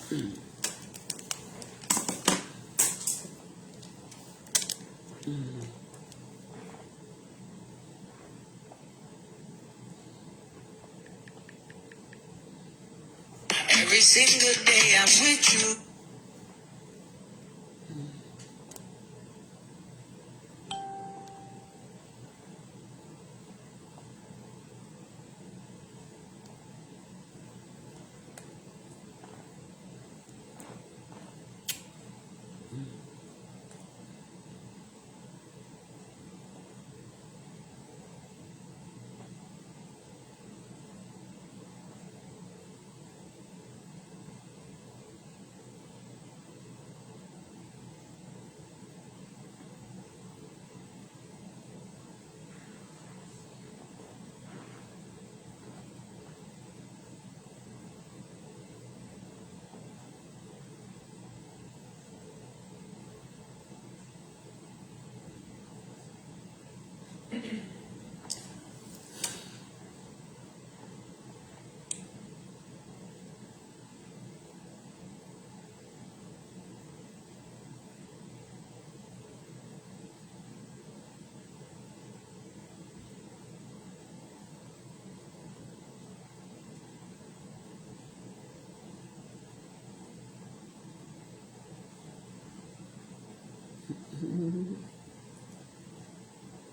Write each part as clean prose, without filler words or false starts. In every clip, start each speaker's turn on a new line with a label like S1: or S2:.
S1: Every single day I'm with you.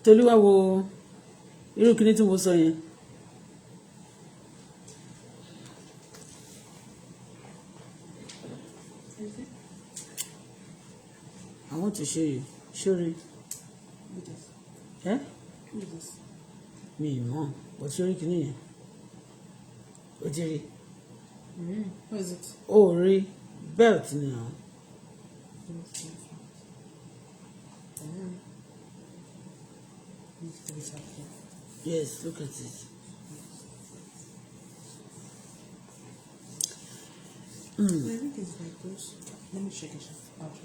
S2: Tolúwa wo irú kíní tí mo sọ yẹn. I want to show you. Show me. Eh? Mi mọ̀, but show you kíní yẹn. O ti rí.
S1: What is it?
S2: O rí belt ni àwọn. Yes, look at it.
S1: I think it's like those. Let me check it out.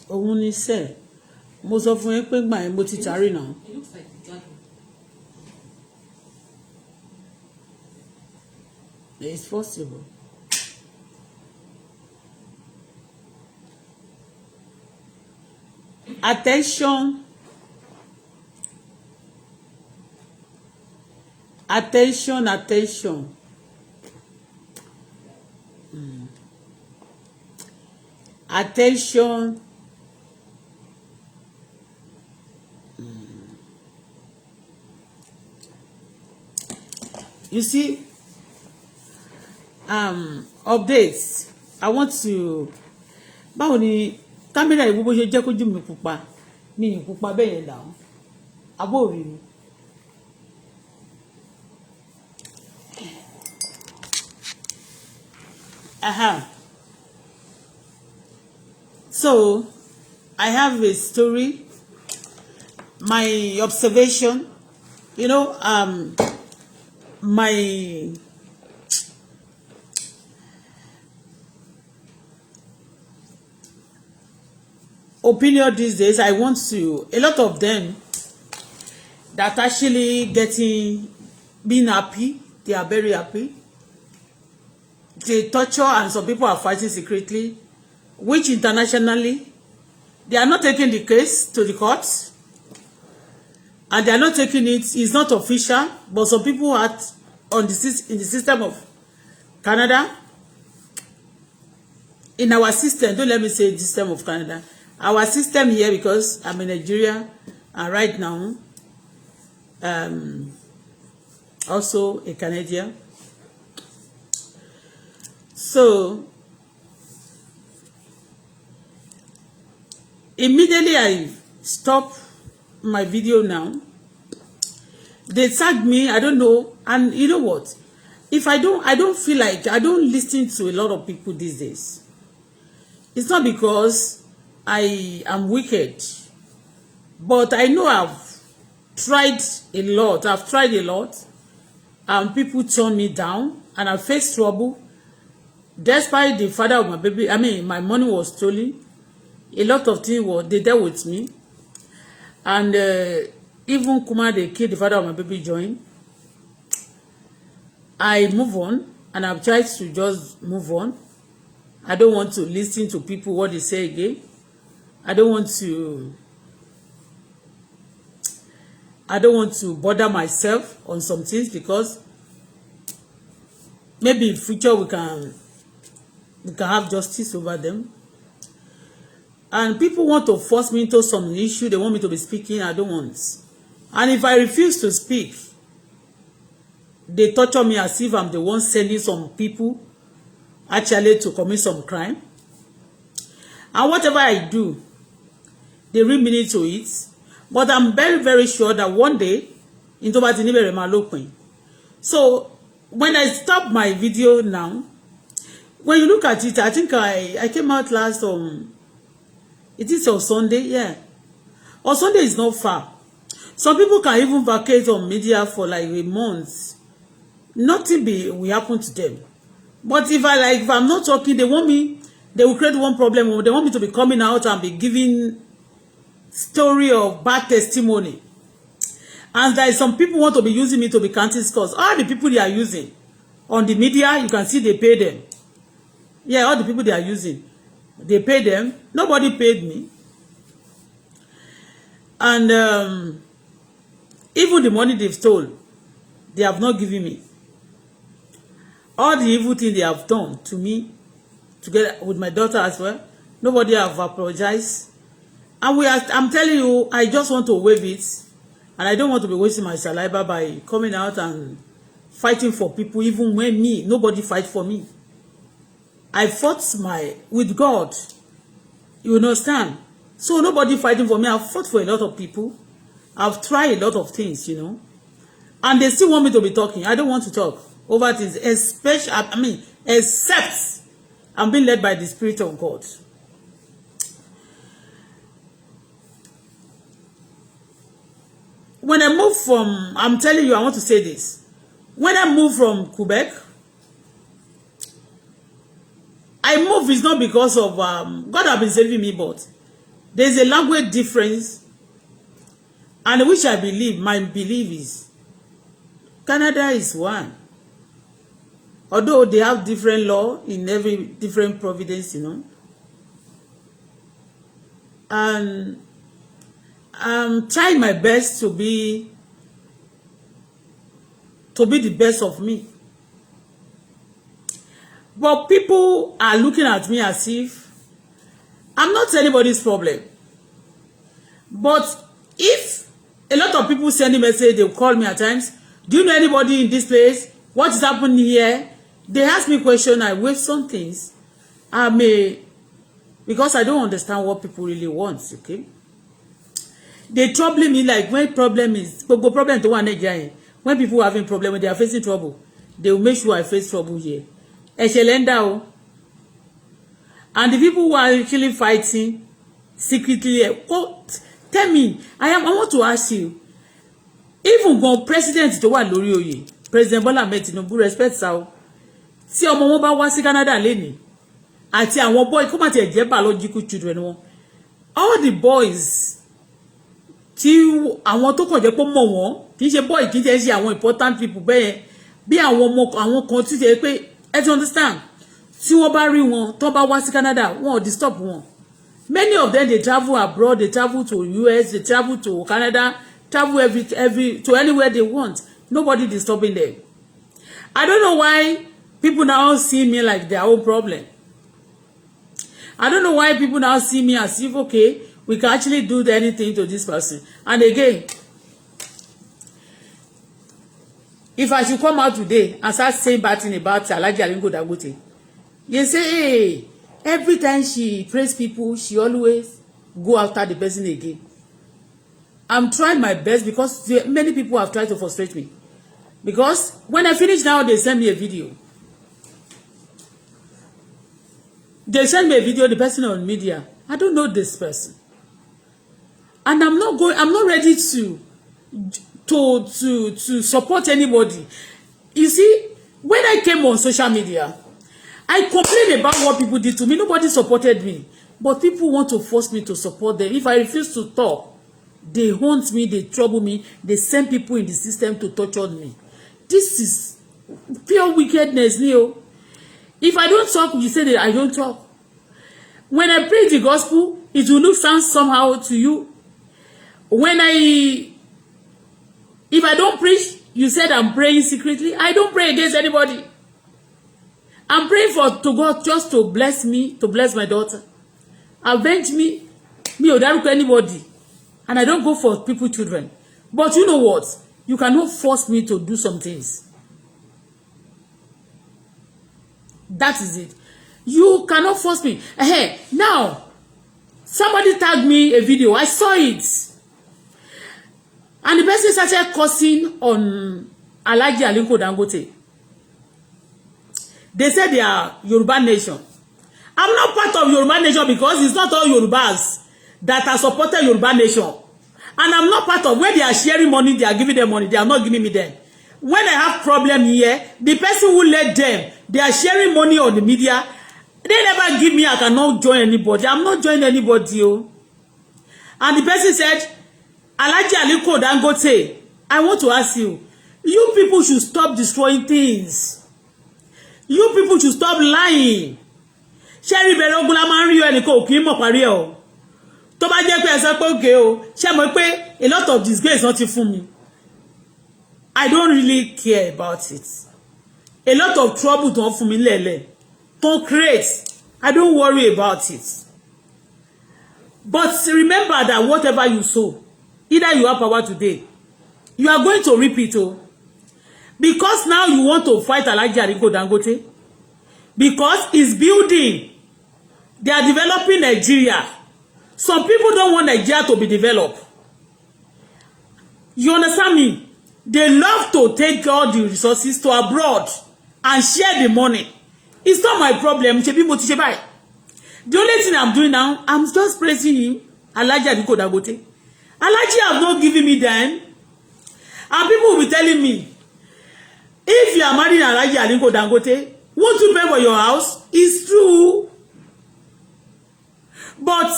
S2: Òun ni sẹ́, mo sọ fún yín pé gbà yẹn mo ti tarí náà.
S1: It looks like the dragon.
S2: It's possible. Attention. Attention, attention. Attention. You see, updates. I want to. Báwo ni kámẹ́rà ìwúwo ṣe jẹ́ kójú mi pupa? Mi ì pupa bẹ́ẹ̀ yẹn dà. Abó rí mi. So, I have a story, my observation, you know, my opinion these days. I want to, a lot of them that actually being happy, they are very happy. They torture and some people are fighting secretly, which internationally, they are not taking the case to the courts. And they are not taking it, it's not official, but some people are in the system of Canada. In our system, don't let me say the system of Canada. Our system here, because I'm in Nigeria, and right now, also a Canadian. So, immediately I stop my video now. They tag me, I don't know, and you know what? If I don't feel like, I don't listen to a lot of people these days. It's not because I am wicked, but I know I've tried a lot. I've tried a lot, and people turn me down, and I faced trouble. Despite the father of my baby, I mean, my money was stolen. A lot of things they dealt with me. And even Kuma, they killed the father of my baby, joined. I move on, and I've tried to just move on. I don't want to listen to people what they say again. I don't want to bother myself on some things because maybe in future we can have justice over them. And people want to force me into some issue. They want me to be speaking. I don't want. And if I refuse to speak, they torture me as if I'm the one sending some people actually to commit some crime. And whatever I do, they read me to it. But I'm very, very sure that one day, so when I stop my video now, when you look at it, I think I came out last it is on Sunday, yeah. On Sunday is not far. Some people can even vacate on media for like a month. Nothing will happen to them. But if I'm not talking, they will create one problem, or they want me to be coming out and be giving story of bad testimony. And there is some people want to be using me to be counting scores. All the people they are using on the media, you can see they pay them. Yeah, all the people they are using, they pay them. Nobody paid me. And even the money they've stolen, they have not given me. All the evil thing they have done to me, together with my daughter as well, nobody have apologized. And I'm telling you, I just want to waive it. And I don't want to be wasting my saliva by coming out and fighting for people, even when nobody fight for me. I fought with God. You understand? So nobody fighting for me. I've fought for a lot of people. I've tried a lot of things, And they still want me to be talking. I don't want to talk over things, except I'm being led by the Spirit of God. When I move from, I'm telling you, I want to say this. When I move from Quebec, I move is not because of, God have been saving me, but there's a language difference, and which I believe, my belief is, Canada is one. Although they have different law in every different province, And I'm trying my best to be the best of me. But people are looking at me as if I'm not anybody's problem. But if a lot of people send me message, they'll call me at times, do you know anybody in this place? What is happening here? They ask me questions, I wave some things. Because I don't understand what people really want, okay? They trouble me like when problem to one again. When people are having problem, when they are facing trouble, they will make sure I face trouble here. And the people who are actually fighting secretly, tell me, I want to ask you, even when President to one lórí oyè, President Bola Ahmed Tinubu respect sao. Si ọmọ wọn bá wá sí Canada leni, àti àwọn boy kó má tiẹ̀ jẹ́ biological children wọn. All the boys tí àwọn tó kàn jẹ́ pé mọ̀ wọ́n, kì í ṣe boy kì í ṣe àwọn important people bẹ́ẹ̀ bí àwọn ọmọ àwọn kan tí ṣe pé you understand tí wọ́n bá rí wọn tó bá wá sí Canada wọ́n ò disturb wọn. Many of them they travel abroad, they travel to US, they travel to Canada, travel every to anywhere they want. Nobody disturbing them. I don't know why people now see me like their own problem. I don't know why people now see me as if, okay, we can actually do anything to this person. And again, if I should come out today and start saying bad thing about Alhaji Aliko Dangote, they say, hey, every time she praise people, she always go after the person again. I'm trying my best because many people have tried to frustrate me. Because when I finish now, they send me a video. They send me a video, the person on media. I don't know this person. And I'm not ready to support anybody. You see, when I came on social media, I complained about what people did to me. Nobody supported me. But people want to force me to support them. If I refuse to talk, they haunt me, they trouble me, they send people in the system to torture me. This is pure wickedness, Leo. If I don't talk, you say that I don't talk. When I preach the gospel, it will look sound somehow to you. If I don't preach, you said I'm praying secretly. I don't pray against anybody. I'm praying to God just to bless me, to bless my daughter. Avenge me. Me ò dárúkọ anybody. And I don't go for people's children. But you know what? You cannot force me to do some things. That is it. You cannot force me. Hey, now, somebody tagged me a video. I saw it. And the person started cursing on Alhaji Aliko Dangote. They said they are Yoruba nation. I'm not part of Yoruba nation because it's not all Yorubas that are supported Yoruba nation. And I'm not part of where they are sharing money, they are giving them money. They are not giving me them. When I have problem here, the person who led them, they are sharing money on the media. They never give me, I cannot join anybody. I'm not joining anybody. Oh. And the person said, Alhaji Aliko Dangote, I want to ask you, you people should stop destroying things. You people should stop lying. Sherry Berogula máa ń rí ẹnìkan ò kì í mọ̀ parí ẹ̀ o. Tó bá jẹ́ pé ẹ sọ pé òkè o, ṣé mọ̀ pé a lot of disgrace wọ́n ti fún mi. I don't really care about it. A lot of trouble tó ń fún mi lẹ́lẹ̀. Tó create, I don't worry about it. But remember that whatever you sow, either you have power today, you are going to reap it. Oh. Because now you want to fight Alhaji Aliko Dangote. Because it's building. They are developing Nigeria. Some people don't want Nigeria to be developed. You understand me? They love to take all the resources to abroad and share the money. It's not my problem. The only thing I'm doing now, I'm just praising him, Alhaji Aliko Dangote. Alhaji have not given me them. And people will be telling me, if you are marrying Alhaji Aliko Dangote, won't you pay for your house? It's true. But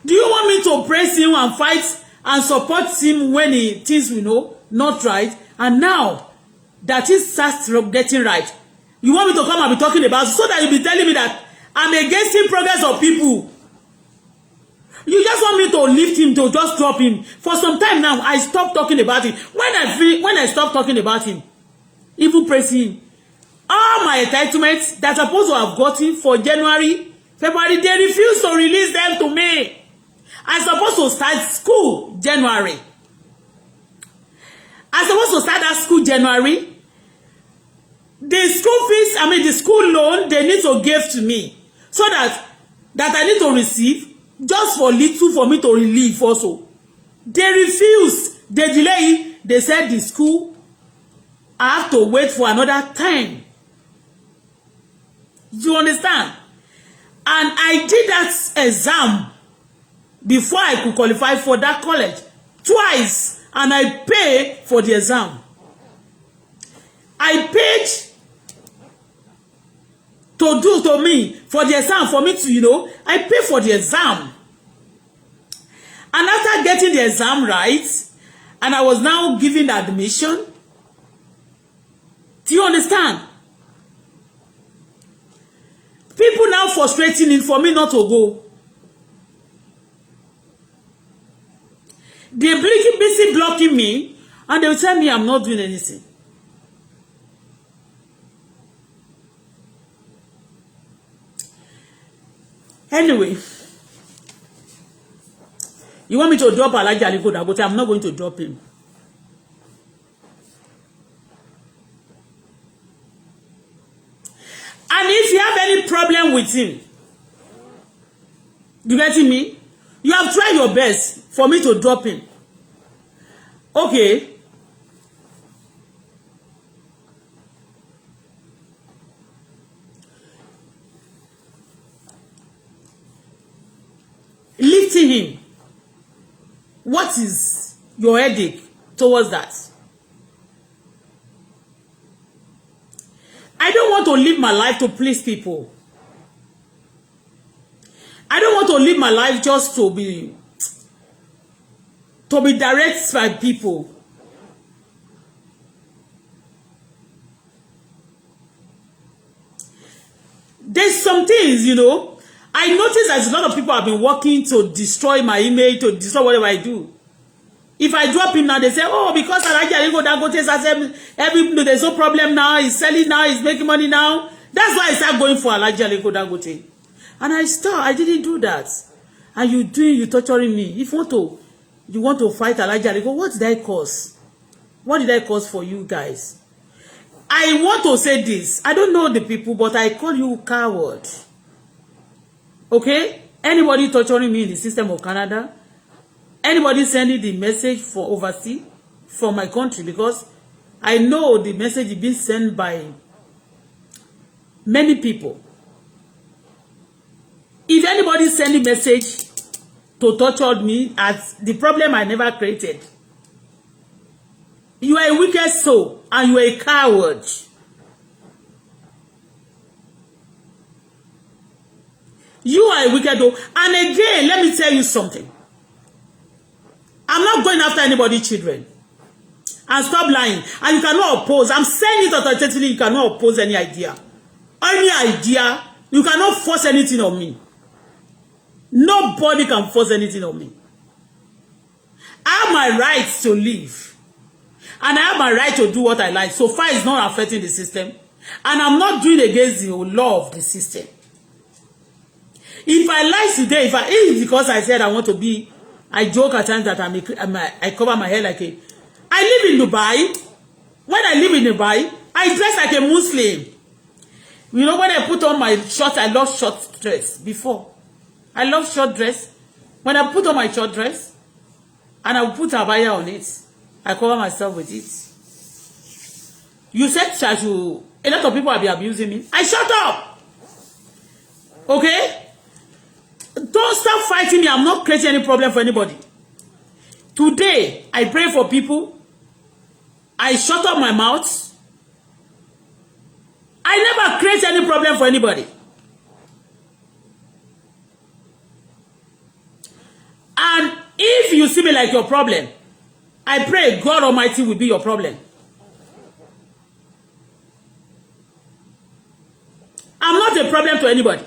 S2: do you want me to praise him and fight and support him when he things not right? And now that he starts getting right, you want me to come and be talking about so that you'll be telling me that I'm against the progress of people. You just want me to lift him, to just drop him. For some time now, I stopped talking about him. When I stop talking about him, even praising him, all my entitlements that I'm supposed to have gotten for January, February, they refuse to release them to me. I'm supposed to start school January. I'm supposed to start that school January. The school fees, the school loan, they need to give to me. So that I need to receive just for little for me to relieve also. They refuse. They delay. They said the school, I have to wait for another time. You understand? And I did that exam before I could qualify for that college twice, and I paid for the exam. I paid to me for the exam, for me to, I paid for the exam. And after getting the exam right, and I was now given the admission, do you understand? People now frustrating it for me not to go. They're busy blocking me, and they will tell me I'm not doing anything. Anyway, you want me to drop Alhaji Aliko Dangote? I'm not going to drop him. And if you have any problem with him, you getting me? You have tried your best for me to drop him. Okay. Lifting him. What is your headache towards that? I don't want to live my life to please people. I don't want to live my life just to be directed by people. There's some things, I notice that a lot of people have been working to destroy my image, to destroy whatever I do. If I drop him now, they say, oh, because Alhaji Aliko Dangote says there's no problem now, he's selling now, he's making money now. That's why I start going for Alhaji Aliko Dangote. And I didn't do that. And you torturing me. If you want to fight Alhaji Aliko, what did I cause? What did I cause for you guys? I want to say this. I don't know the people, but I call you coward. Okay? Anybody torturing me in the system of Canada? Anybody sending the message for overseas from my country? Because I know the message is being sent by many people. If anybody sending message to torture me as the problem I never created, you are a wicked soul and you are a coward. You are a wicked soul. And again, let me tell you something. I'm not going after anybody's children. And stop lying. And you cannot oppose. I'm saying it authoritatively. You cannot oppose any idea. Any idea. You cannot force anything on me. Nobody can force anything on me. I have my right to live. And I have my right to do what I like. So far, it's not affecting the system. And I'm not doing against the law of the system. If I lie today, if because I said I want to be, I joke at times that I cover my hair like a... I live in Dubai. When I live in Dubai, I dress like a Muslim. You know, when I put on my shorts, I love short dress before. I love short dress. When I put on my short dress, and I put abaya on it, I cover myself with it. You said a lot of people have been abusing me. I shut up. Okay? Don't stop fighting me. I'm not creating any problem for anybody. Today, I pray for people. I shut up my mouth. I never create any problem for anybody. And if you see me like your problem, I pray God Almighty will be your problem. I'm not a problem to anybody.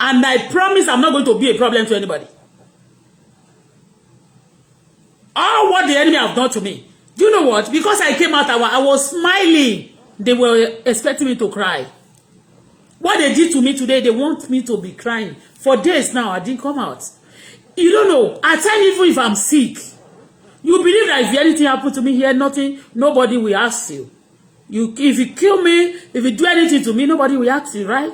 S2: And I promise I'm not going to be a problem to anybody. All what the enemy have done to me. Do you know what? Because I came out, I was smiling. They were expecting me to cry. What they did to me today, they want me to be crying. For days now, I didn't come out. You don't know. At times, even if I'm sick, you believe that if anything happened to me here, nobody will ask you. If you kill me, if you do anything to me, nobody will ask you, right?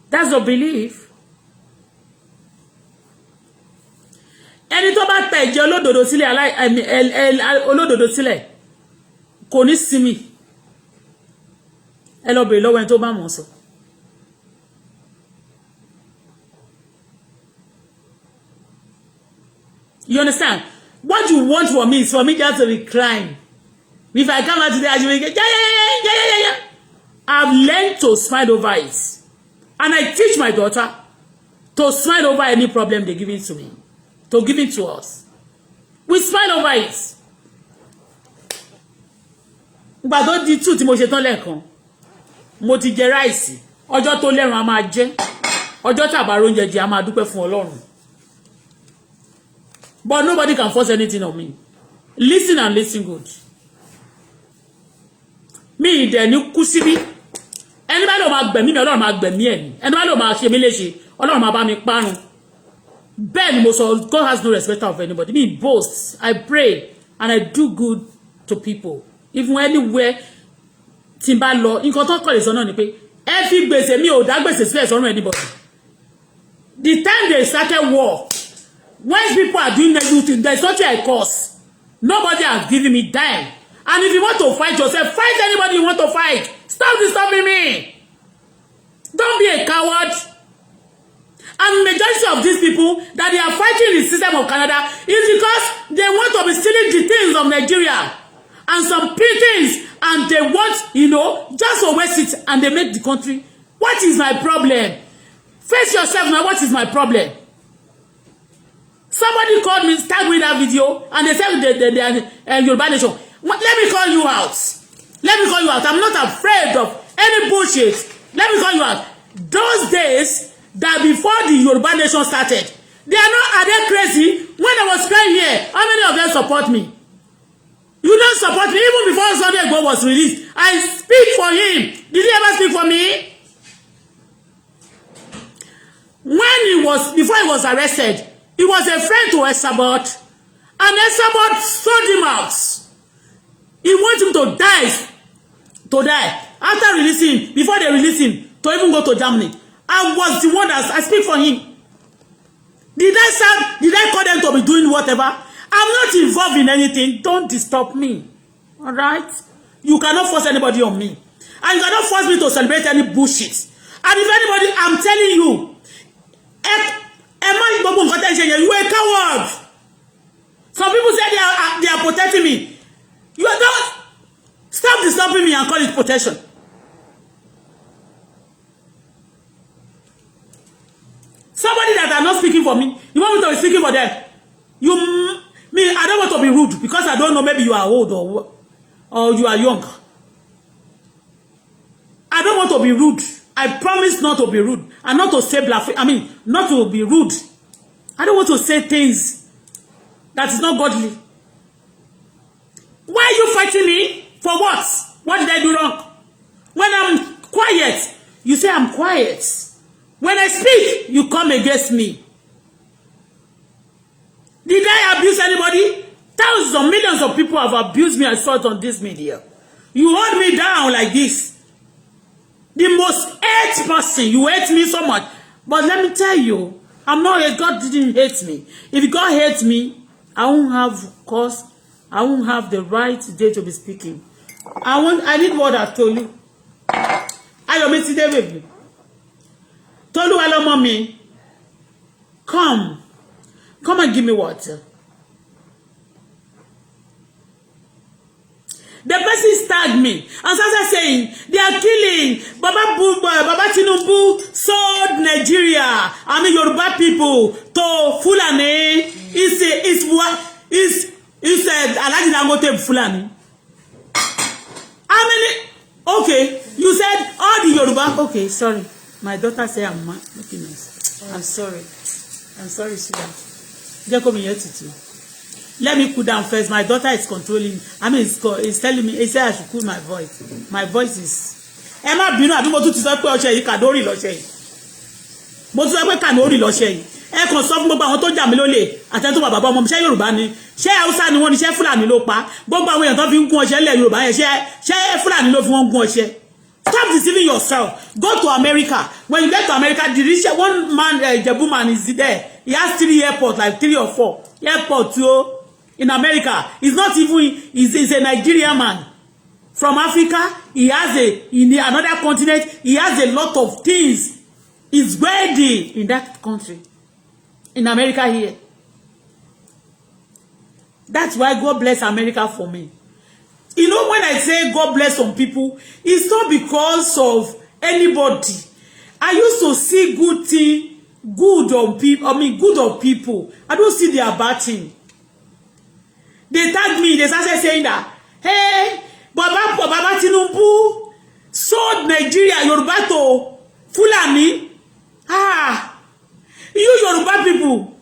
S2: That's your belief. Ẹni tó bá tẹ ìjẹ olódodo sílẹ̀ olódodo sílẹ̀ kò ní sinmi. Ẹ lọ bèrè lọ́wọ́ ẹni tó bá mọ̀ sọ. You understand? What you want for me is for me just to recline. If I come out today, I will get yeah. I've learned to smile over it. And I teach my daughter to smile over any problem they give it to me. To give it to us. We smile over it. But don't di two tí mo ṣe tán lẹ́ẹ̀kan. Mo ti jẹ ráìsì. Ọjọ́ tó lẹ́rùn a máa jẹ. Ọjọ́ tá bá róúnjẹ jẹ a máa dúpẹ́ fún Ọlọ́run. But nobody can force anything on me. Listen and listen good. Mi dẹ̀ ní kú síbí. Ẹni bá lọ máa gbẹ̀mí mi, Ọlọ́run máa gbẹ̀mí ẹ̀ ni. Ẹni bá lọ máa ṣe mí léṣe, Ọlọ́run máa bá mi parun. Ben Moso, God has no respect of anybody. Me boast, I pray, and I do good to people. Even anywhere, timba law, in contact call is on ni pé. Every gbèsè mi ò dá gbèsè sílẹ̀ sọ́run anybody. The time they started war, when people are doing everything, there's nothing I cause. Nobody has given me dime. And if you want to fight yourself, fight anybody you want to fight. Stop disturbing me. Don't be a coward. And majority of these people that they are fighting the system of Canada is because they want to be stealing the things of Nigeria and some things, and they want, just to waste it, and they make the country. What is my problem? Face yourself now. What is my problem? Somebody called me, tagged me that video, and they said they are Yoruba Nation. Let me call you out. Let me call you out. I'm not afraid of any bullshit. Let me call you out. Those days that before the Yoruba nation started, are they crazy? When I was crying here, how many of them support me? You don't support me. Even before Sunday Igboho was released, I speak for him. Did he ever speak for me? Before he was arrested, he was a friend to Esabod, and Esabod sold him out. He wanted him to die. After releasing him, before they released him, to even go to Germany, I was the one that I speak for him. Did I call them to be doing whatever? I'm not involved in anything. Don't disturb me. All right? You cannot force anybody on me. And you cannot force me to celebrate any bullshit. And if anybody, I'm telling you, you are a coward. Some people say they are protecting me. You are not. Stop disturbing me and call it protection. Somebody that are not speaking for me, you want me to be speaking for them? I don't want to be rude because I don't know, maybe you are old or you are young. I don't want to be rude. I promise not to be rude and not to say not to be rude. I don't want to say things that is not godly. Why are you fighting me? For what? What did I do wrong? When I'm quiet, you say I'm quiet. When I speak, you come against me. Did I abuse anybody? Thousands of millions of people have abused me, I saw it on this media. You hold me down like this. The most hate person, you hate me so much. But let me tell you, God didn't hate me. If God hates me, I won't have cause, I won't have the right today to be speaking. I need what I told you. I am today with you. Tolu hello mommy. Come and give me water. The person tagged me and started saying they are killing Baba Tinubu sold Nigeria, Yoruba people to Fulani. It's Alhaji Dangote Fulani. How many? Okay, you said all the Yoruba. Okay, sorry. My daughter said I'm making noise. I'm sorry, sweetheart. Just come here to. Let me cool down first. My daughter is controlling. It's telling me. He said I should cool my voice. My voice is. Emma bínú àbí mo tún ti sọ pé ọṣẹ yìí Kadori lọ́ṣẹ yìí. Mo tún sọ pé Kadori lọ́ṣẹ yìí. Ẹ kàn sọ fún gbogbo àwọn tó jà mí lólè. Àtẹni tó bá bàbá ọmọ mi ṣé Yorùbá ni. Ṣé Hausa ni wọ́n ni ṣé Fúlàní ló pa. Gbogbo àwọn èèyàn tó fi ń gún ọṣẹ lẹ̀ Yorùbá yẹn ṣé Fúlàní ló fi wọ́n gún ọṣẹ. Stop deceiving yourself. Go to America. When you get to America, one man, Jebu man is there. He has 3 airports, like 3 or 4 airports in America. He's not even, he's a Nigerian man. From Africa, he has in another continent, he has a lot of things. He's ready in that country. In America here. That's why God bless America for me. You know, when I say God bless some people, it's not because of anybody. I used to see good on people. Good on people. I don't see their bad thing. They tag me. They started saying that, hey, Baba Tinubu sold Nigeria, Yoruba to Fulani. You Yoruba people.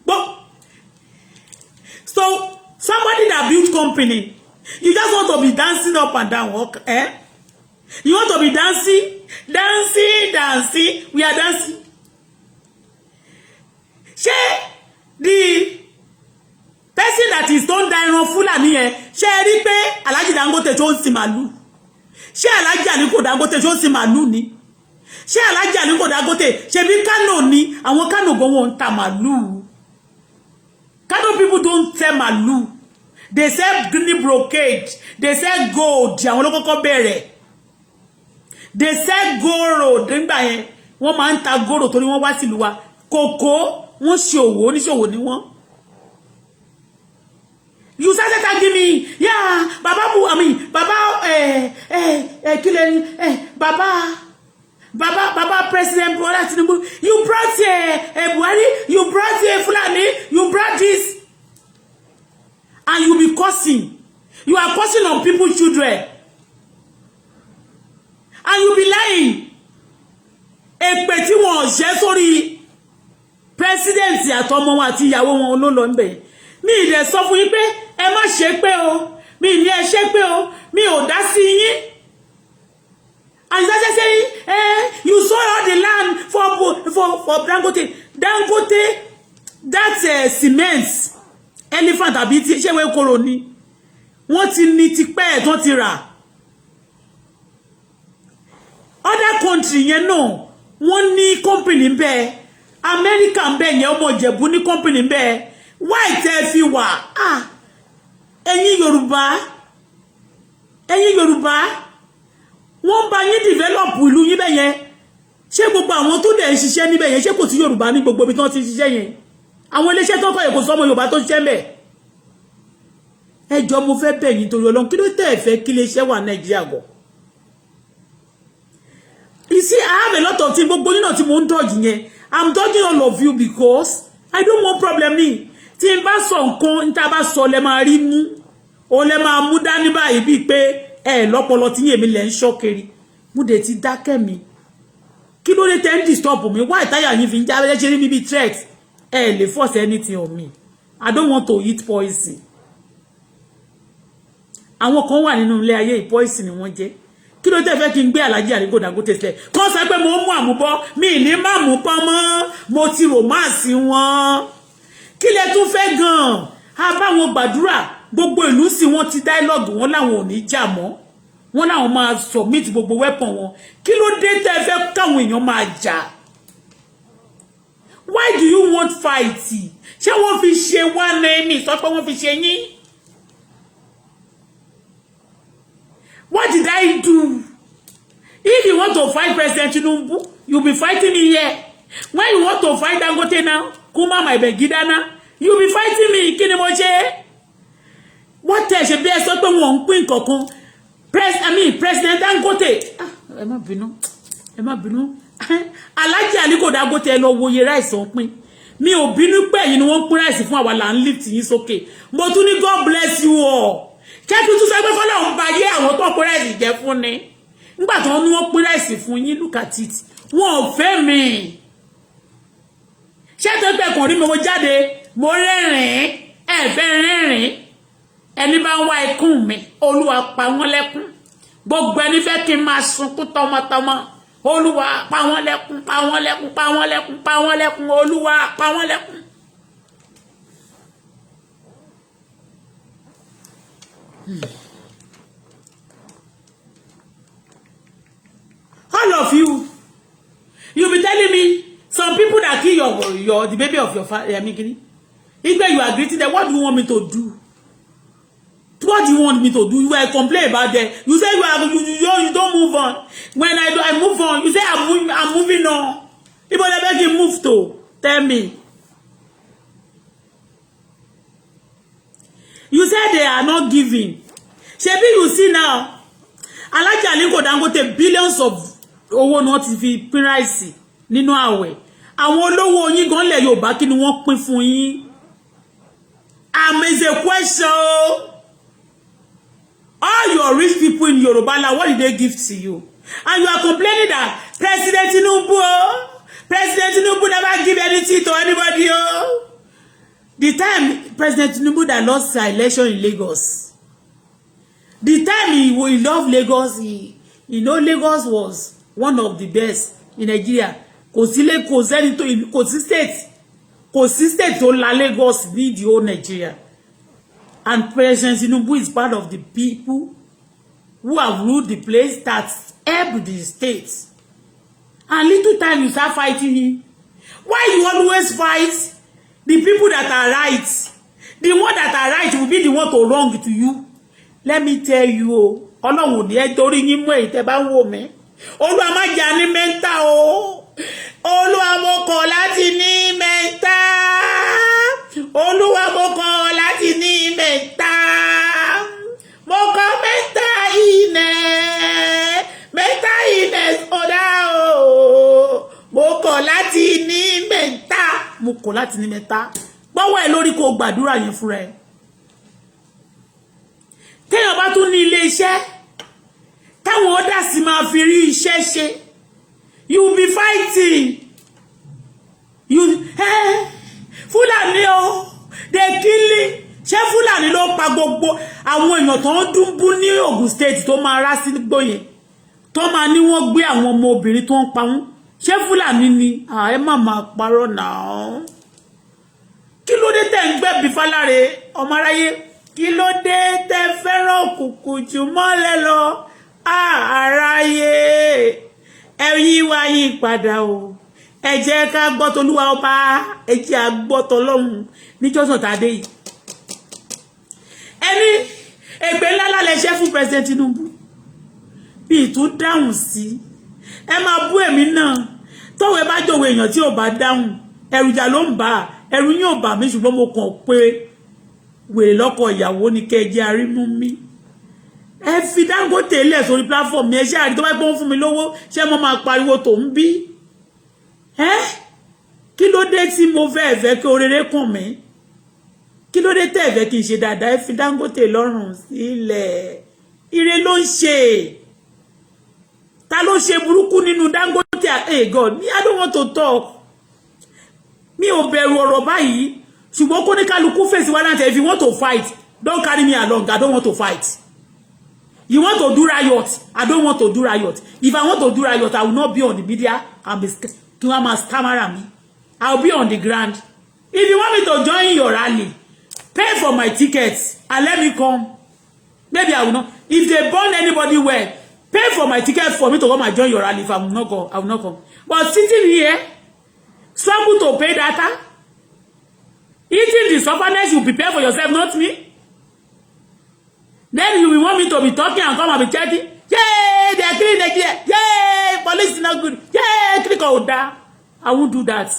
S2: But so somebody that built company. You just want to be dancing up and down, eh? You want to be dancing. We are dancing. The person that is don't die on Fulani, rí pé Alhaji Dangote tó ń sin màlúù. Alhaji Aliko Dangote tó ń sin màlúù ni. Alhaji Aliko Dangote ṣe bí Kano ni, àwọn Kano go wọ́n ta màlúù. Kano people don't sell màlúù. They sell green brocade. They sell gold. Àwọn ló kọ́kọ́ bẹ̀rẹ̀. They sell gold. Nígbà yẹn, wọ́n máa ń ta gold torí wọ́n wá sílùú wa. Kòkó, wọ́n ṣòwò, oníṣòwò ni wọ́n. You started tagging me. Yeah, Baba President Bola Tinubu. You brought Buhari. You brought Fulani. You brought this. And you be cursing. You are cursing on people's children. èpè tí wọ́n ṣẹ́ sórí president àtọmọ wọn àti ìyàwó wọn ló lọ ńbẹ̀ mi ì sọ fún yín pé ẹ má ṣe pé o mi ní ẹ ṣe pé o mi ò dá sí yín and you started saying you sold all the land for Dangote that cement elephant àbí tí ṣé wé koro ni wọ́n ti ní tipẹ́ tó ti rà other country yẹn náà wọ́n ní company ńbẹ̀ America ńbẹ̀ yẹn ọmọ Ìjẹ̀bú ní company ńbẹ̀ why tẹ́ fi wà ẹ̀yin Yorùbá wọ́n bá yín develop ìlú yín bẹ̀ yẹn ṣé gbogbo àwọn tó dẹ̀ ń ṣiṣẹ́ níbẹ̀ yẹn ṣé kò sí Yorùbá ní gbogbo ibi tí wọ́n ti ṣiṣẹ́ yẹn àwọn iléeṣẹ́ tó kọ́ yẹ kò sọ́mọ Yorùbá tó ṣiṣẹ́ ńbẹ̀ ẹjọ́ mo fẹ́ bẹ̀ yín torí Ọlọ́run kí ló tẹ́ ẹ fẹ́ kí iléeṣẹ́ wà Nàìjíríà gọ̀. You see, I have a lot of things gbogbo yín náà tí mo ń dodge yẹn I'm dodging all of you because I don't want problem ní tí n bá sọ nǹkan n tá bá sọ lẹ máa rí mú o lẹ máa mú dání báyìí bíi pé lọ́pọlọ tí yèmí lẹ ń ṣọ́ kiri mú dé ti dákẹ́ mi kí ló dé tẹ́ ń disturb mi why táyà yín fi ń jábẹ́ ṣe rí mi bíi threat lè force anything on me I don't want to eat poison àwọn kan wà nínú ilé ayé poison ni wọ́n jẹ́ kí ló tẹ́ fẹ́ kí n gbé Alhaji Aliko Dangote sílẹ̀ kọ́ sọ pé mo mú àmúbọ́ mi ní má mú pọ́ mọ́ mo ti romance wọn kí lẹ tún fẹ́ gan-an a bá wọn gbàdúrà gbogbo ìlú sí wọn ti dialogue wọn láwọn ò ní jà mọ́ wọn láwọn máa submit gbogbo weapon wọn kí ló dé tẹ́ fẹ́ káwọn èèyàn máa jà why do you want fight ṣé wọ́n fi ṣe wá ní sọ pé wọ́n fi ṣe yín. What did I do? If you want to fight President Tinubu, you'll be fighting me here. When you want to fight Dangote now, Kuma my begidana, you'll be fighting me. Kí ni mo ṣe? What else? Ṣe bí ẹ sọ pé wọ́n ń pín nǹkankan. President Dangote. Ẹ má bínú. Alhaji Aliko Dangote lọ wo iye rice on pín. Mi ò bínú pé ẹ̀yin ni wọ́n pín rice fún àwa là ń lift yín sókè. Mo tún ní God bless you all. Kẹ́kí tún sọ pé fọ́lọ́run bá yé àwọn tó pín ráìsì jẹ fún ni nígbà tó ní wọ́n pín ráìsì fún yín look at it wọn ò fẹ́ mi ṣé tó pẹ́ kàn rí mi mo jáde mo rẹ́rìn-ín ẹ̀fẹ́ rẹ́rìn-ín ẹni bá ń wá ikún mi Olúwa pa wọ́n lẹ́kún gbogbo ẹni fẹ́ kí n máa sunkún tọmọtọmọ Olúwa pa wọ́n lẹ́kún pa wọ́n lẹ́kún pa wọ́n lẹ́kún pa wọ́n lẹ́kún Olúwa pa wọ́n lẹ́kún. All of you be telling me some people that kill the baby of your father. If you are greeting them, what do you want me to do? What do you want me to do? You will complain about them. You say you don't move on. When I move on, you say I'm moving on. People are making move to tell me. You say they are not giving. Shebi you see now, Alhaji Aliko Dangote billions of owó náà ti fi pín ráìsì nínú àwẹ̀. Àwọn olówó yín gan lẹ̀ Yorùbá kí ni wọ́n pín fún yín. Is a question. All your rich people in Yoruba land, what did they give to you? And you are complaining that President Tinubu never give anything to anybody. The time President Tinubu that lost the election in Lagos, the time he loved Lagos, Lagos was one of the best in Nigeria. Kò sí state tó la Lagos ní the whole Nigeria. And President Tinubu is part of the people who have ruled the place that helped the state. And little time you start fighting him. Why you always fight the people that are right? The one that are right will be the one to wrong to you. Let me tell you, Ọlọ́run ní ẹ torí yín mú èyí tẹ́ bá ń wò mí. Olúwa má jà ní mẹ́ta o. Olúwa mo kọ̀ láti ní mẹ́ta. Olúwa mo kọ̀ láti ní mẹ́ta. Mo kọ̀ mẹ́ta ilẹ̀. Mẹ́ta ilẹ̀ ọ̀dà o. Mo kọ̀ láti ní mẹ́ta. Mo kọ̀ láti ní mẹ́ta. Gbọ́wọ́ ẹ lórí kó gbàdúrà yẹn fúnra ẹ. Téèyàn bá tún ní ilé iṣẹ́ táwọn ọ̀dà sì máa fi rí iṣẹ́ ṣe You will be fighting. Fúlàní o, they killing. Ṣé Fúlàní ló pa gbogbo àwọn èèyàn tó ń dúnbú ní Ogun State tó máa rá sí gbóyè tó máa ní wọ́n gbé àwọn ọmọ obìnrin tó ń pa wọ́n. Ṣé Fúlàní ni ẹ má máa parọ́ náà. Kí ló dé tẹ́ ń gbẹ̀bí Fáláre ọmọ aráyé? Kí ló dé tẹ́ fẹ́ràn òkùnkùn jù mọ́lẹ̀ lọ? Aráyé ẹ yí wa yí padà o. Ẹ jẹ́ ká gbọ́ t'Olúwa ọba, ẹ jẹ́ á gbọ́ t'Ọlọ́run níjọ́sàn tá dé yìí. Ẹni ègbé ńlá lẹ ṣe fún President Tinubu. Bí ìtún dáhùn sí. Ẹ máa bú èmi náà. Tọ́wọ́ ẹ bá jọ̀wọ́ èèyàn tí ò bá dáhùn. Ẹ̀rù ìjà ló ń bà. Ẹ̀rù yín ò bà mí ṣùgbọ́n mo kàn pé wèrè lọ́kọ ìyàwó ni kẹ́ jẹ́ arímú mi. Ẹ fi Dangote lẹ̀ sórí platform mi. Ẹ ṣe àrí tó bá gbọ́n fún mi lówó. Ṣé mo máa pariwo tó ń bí? Kí ló dé tí mo fẹ́ kí oréré kàn mí? Kí ló dé tẹ́ fẹ́ kí n ṣe dáadáa? Ẹ fi Dangote lọ́rùn sílẹ̀. Ire ló ń ṣe. Ta ló ṣe burúkú nínú Dangote? Hey God, me, I don't want to talk. Mi ò bẹ̀rù ọ̀rọ̀ báyìí. Ṣùgbọ́n kó ní kálukú face wa láti. If you want to fight, don't carry me along. I don't want to fight. You want to do riot? I don't want to do riot. If I want to do riot, I will not be on the media and be camera me. I'll be on the ground. If you want me to join your rally, pay for my tickets and let me come. Maybe I will not. If they burn anybody well, pay for my ticket for me to come and join your rally. If I will not go, I will not come. But sitting here, struggle to pay data, eating the sufferness, you prepare for yourself, not me. Then you will want me to be talking and come and be chatting. Yay, they are killing Nigeria. Yay, police is not good. Yay, click on that. I won't do that.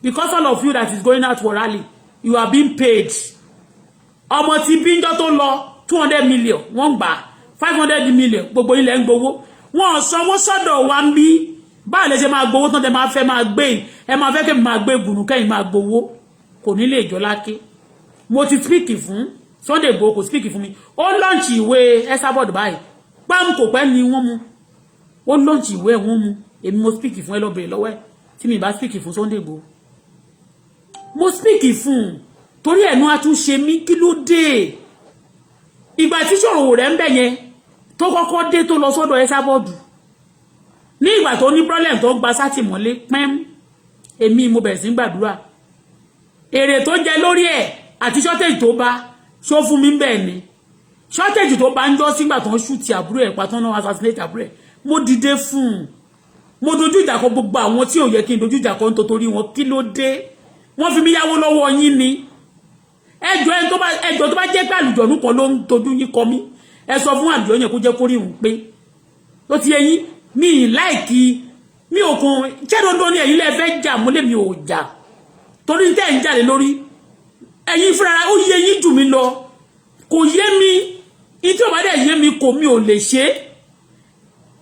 S2: Because all of you that is going out for rally, you are being paid. Ọmọ tí bíńjọ́ tó lọ 200 million, wọ́n gbà 500 million, gbogbo ilẹ̀ ń gbowó. Wọ́n sanwó sọ́dọ̀ wa ń bí. Bá lè ṣe máa gbowó tán tẹ́ máa fẹ́ máa gbé. Ẹ máa fẹ́ kí máa gbé gùnù kẹ́yìn máa gbowó. Kò ní lè jọ láké. Mo ti speak fún Sunday Igboho kò speak fún mi. Ó launch ìwé Esabod báyìí. Pam kò pẹ́ ni wọ́n mú. Ó launch ìwé wọ́n mú. Èmi mo speak fún ẹ lọ bẹ̀rẹ̀ lọ́wọ́ ẹ̀. Tí mi bá speak fún Sunday Igboho. Mo speak fún torí ẹnu àtúnṣe mi kí ló dé. Ìgbà tí ṣòro rẹ̀ ń bẹ̀ yẹn tó kọ́kọ́ dé tó lọ sọ́dọ̀ Esabod. Ní ìgbà tó ní problem tó gba sátìmọ́lé pẹ́m. Èmi mo bẹ̀rẹ̀ sí gbàdúrà. Èrè tó jẹ lórí ẹ̀ àti shortage tó bá ṣó fún mi bẹ́ẹ̀ ni. Shortage tó bá ń jọ sígbà tó ń shoot àbúrò ẹ̀ pàtó náà assassinate àbúrò ẹ̀. Mo dìde fún. Mo dojú ìjà kọ gbogbo àwọn tí ò yẹ kí n dojú ìjà kọ nítorí wọn kí ló dé. Wọ́n fi mí yáwó lọ́wọ́ yín ni. Ẹjọ́ tó bá jẹ́ pé àlùjọ̀nú kan ló ń dojú yín kọ mí. Ẹ sọ fún àlùjọ̀nú yẹn kó jẹ́ kó rí òun pé. Ó ti yé yín mi like mi ò kan jẹ́ dandan ni ẹ̀yin lẹ fẹ́ jà mo lè mi ò jà. Torí tẹ́ ń jà lé lórí. Ẹ̀yin fúnra ó yé yín jù mí lọ. Kò yé mi. Ìtí ò bá dẹ̀ yé mi kò mi ò lè ṣe.